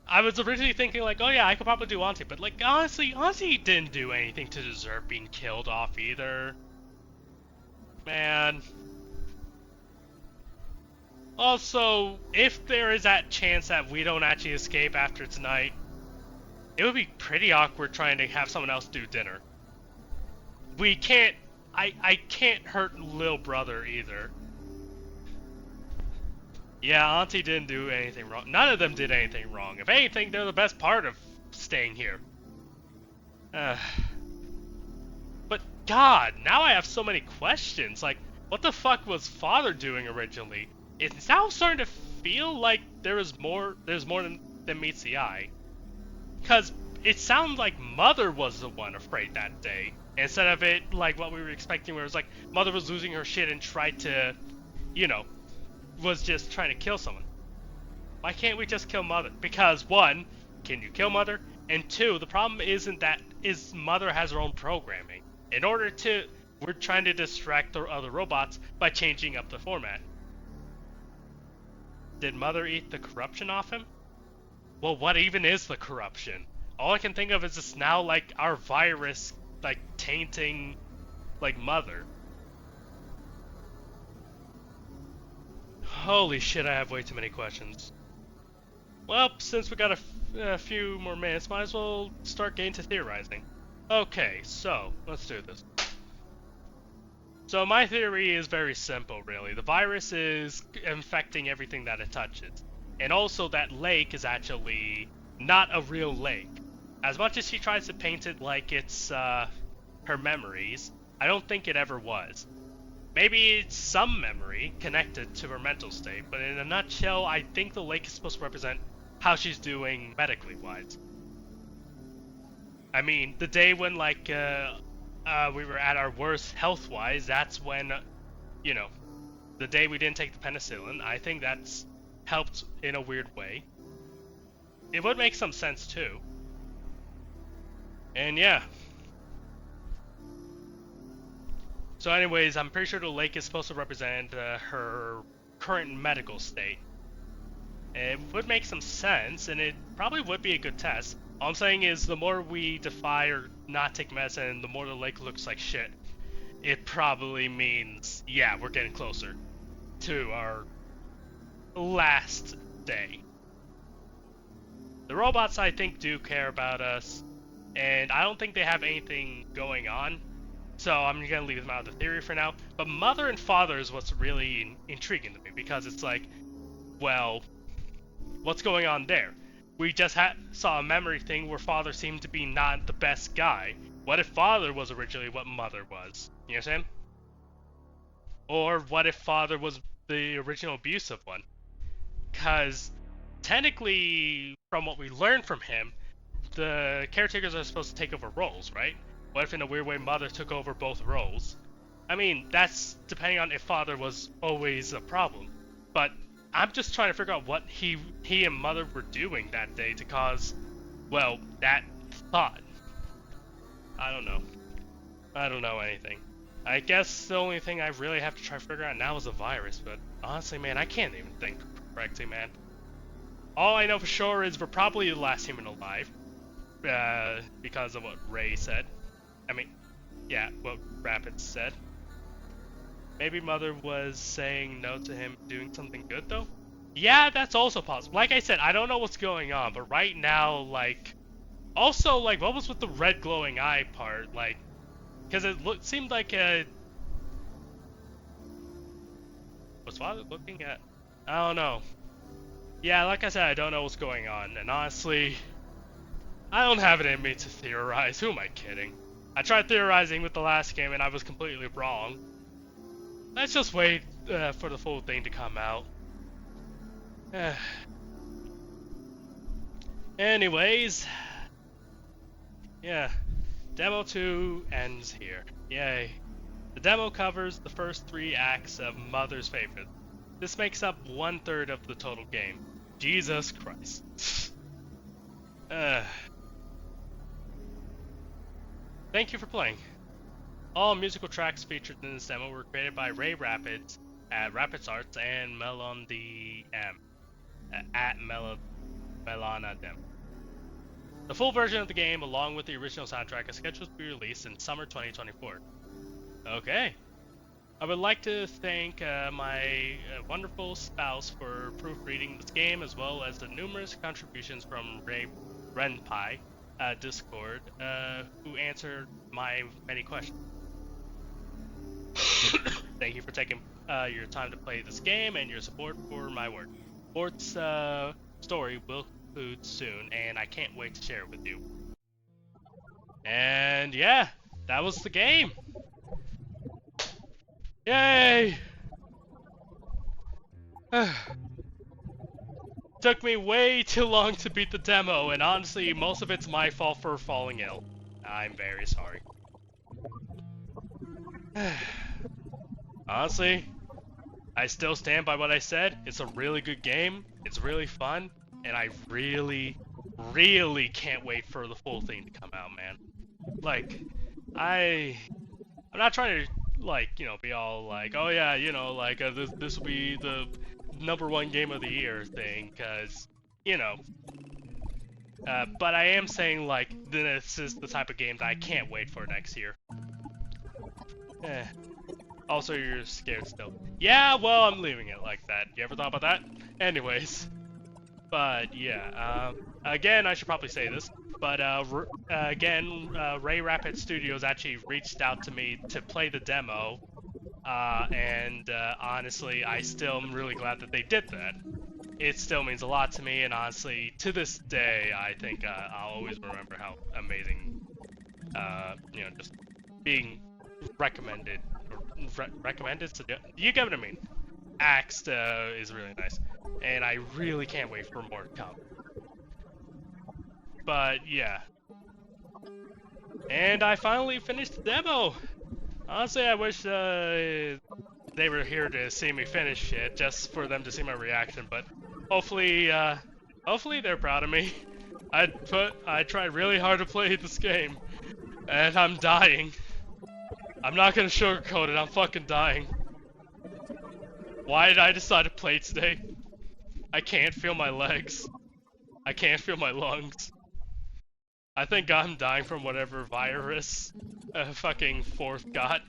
I was originally thinking like, oh yeah, I could probably do Auntie, but like, honestly, Auntie didn't do anything to deserve being killed off either. Man. Also, if there is that chance that we don't actually escape after tonight, it would be pretty awkward trying to have someone else do dinner. We can't... I can't hurt Lil Brother either. Yeah, Auntie didn't do anything wrong. None of them did anything wrong. If anything, they're the best part of staying here. But God, now I have so many questions. Like, what the fuck was Father doing originally? It's now starting to feel like there's more than meets the eye. Because it sounds like Mother was the one afraid that day. Instead of it like what we were expecting where it was like Mother was losing her shit and tried to, was just trying to kill someone. Why can't we just kill Mother? Because one, can you kill Mother? And two, the problem isn't Mother has her own programming. We're trying to distract the other robots by changing up the format. Did Mother eat the corruption off him? Well, what even is the corruption? All I can think of is it's now like our virus, like tainting, like Mother. Holy shit, I have way too many questions. Well, since we got a few more minutes, might as well start getting to theorizing. Okay, so, let's do this. So my theory is very simple, really. The virus is infecting everything that it touches. And also that lake is actually not a real lake. As much as she tries to paint it like it's her memories, I don't think it ever was. Maybe it's some memory connected to her mental state, but in a nutshell, I think the lake is supposed to represent how she's doing medically wise. I mean, the day when like we were at our worst health-wise, that's when, the day we didn't take the penicillin, I think that's helped in a weird way. It would make some sense too. And yeah. So anyways, I'm pretty sure the lake is supposed to represent her current medical state. It would make some sense, and it probably would be a good test. All I'm saying is the more we defy or not take medicine, the more the lake looks like shit. It probably means, yeah, we're getting closer to our last day. The robots, I think, do care about us, and I don't think they have anything going on So I'm gonna leave them out of the theory for now. But mother and father is what's really intriguing to me, because it's like, well, what's going on there? We just saw a memory thing where father seemed to be not the best guy. What if father was originally what mother was? You know what I'm saying? Or what if father was the original abusive one? Because technically, from what we learned from him, the caretakers are supposed to take over roles, right? What if in a weird way mother took over both roles? I mean, that's depending on if father was always a problem. But I'm just trying to figure out what he and mother were doing that day to cause, well, that thought. I don't know. I don't know anything. I guess the only thing I really have to try to figure out now is the virus, but honestly, man, I can't even think correctly, man. All I know for sure is we're probably the last human alive, because of what Rey said. I mean, yeah, what Rapids said. Maybe Mother was saying no to him doing something good, though? Yeah, that's also possible. Like I said, I don't know what's going on, but right now, like... Also, like, what was with the red glowing eye part? Like, because it seemed like, was Father looking at... I don't know. Yeah, like I said, I don't know what's going on, and honestly... I don't have it in me to theorize. Who am I kidding? I tried theorizing with the last game, and I was completely wrong. Let's just wait for the full thing to come out. Anyways, yeah, Demo 2 ends here. Yay. The demo covers the first 3 acts of Mother's Favorite. This makes up 1/3 of the total game. Jesus Christ. Thank you for playing. All musical tracks featured in this demo were created by Rey Rapids at Rapids Arts and Melon DM at Melana Dem. The full version of the game, along with the original soundtrack, is scheduled to be released in summer 2024. Okay. I would like to thank my wonderful spouse for proofreading this game, as well as the numerous contributions from Renpai Discord, who answered my many questions. Thank you for taking your time to play this game and your support for my work. Sport's story will conclude soon, and I can't wait to share it with you. And yeah, that was the game. Yay! Took me way too long to beat the demo, and honestly, most of it's my fault for falling ill. I'm very sorry. Honestly, I still stand by what I said. It's a really good game, it's really fun, and I really, really can't wait for the full thing to come out, man. Like, I'm not trying to, like, you know, be all like, oh yeah, you know, like, this will be the #1 game of the year thing, cause, you know, but I am saying, like, this is the type of game that I can't wait for next year. Also, you're scared still. Yeah, well, I'm leaving it like that. You ever thought about that? Anyways. But, yeah, again, I should probably say this, but, again, Rey Rapids Studios actually reached out to me to play the demo, and, honestly, I still am really glad that they did that. It still means a lot to me, and honestly, to this day, I think, I'll always remember how amazing, you know, just being recommended, recommended, so you get what I mean. Axed, is really nice, and I really can't wait for more to come. But, yeah. And I finally finished the demo! Honestly, I wish, they were here to see me finish it, just for them to see my reaction, but hopefully, hopefully they're proud of me. I tried really hard to play this game, and I'm dying. I'm not gonna sugarcoat it, I'm fucking dying. Why did I decide to play today? I can't feel my legs. I can't feel my lungs. I think I'm dying from whatever virus fucking Fourth got.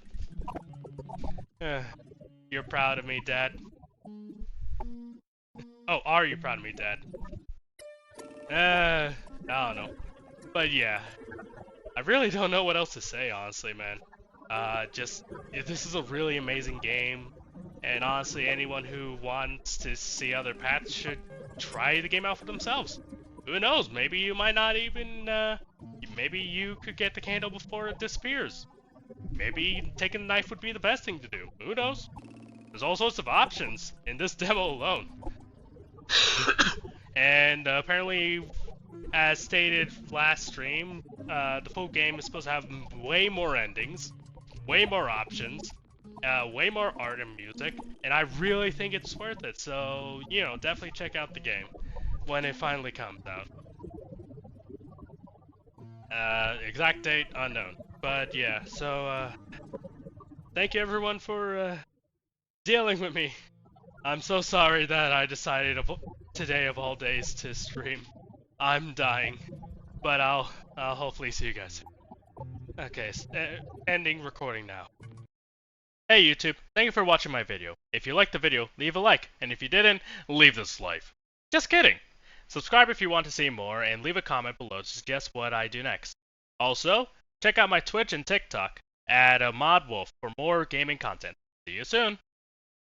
You're proud of me, Dad? Oh, are you proud of me, Dad? I don't know. But yeah. I really don't know what else to say, honestly, man. Just this is a really amazing game, and honestly, anyone who wants to see other paths should try the game out for themselves. Who knows? Maybe you might not even. Maybe you could get the candle before it disappears. Maybe taking the knife would be the best thing to do. Who knows? There's all sorts of options in this demo alone. And apparently, as stated last stream, the full game is supposed to have way more endings, way more options, way more art and music, and I really think it's worth it. So, definitely check out the game when it finally comes out. Exact date unknown. But yeah, so thank you everyone for dealing with me. I'm so sorry that I decided today of all days to stream. I'm dying, but I'll hopefully see you guys. Okay, ending recording now. Hey YouTube, thank you for watching my video. If you liked the video, leave a like, and if you didn't, leave this life. Just kidding! Subscribe if you want to see more, and leave a comment below to suggest what I do next. Also, check out my Twitch and TikTok at ModWolf for more gaming content. See you soon!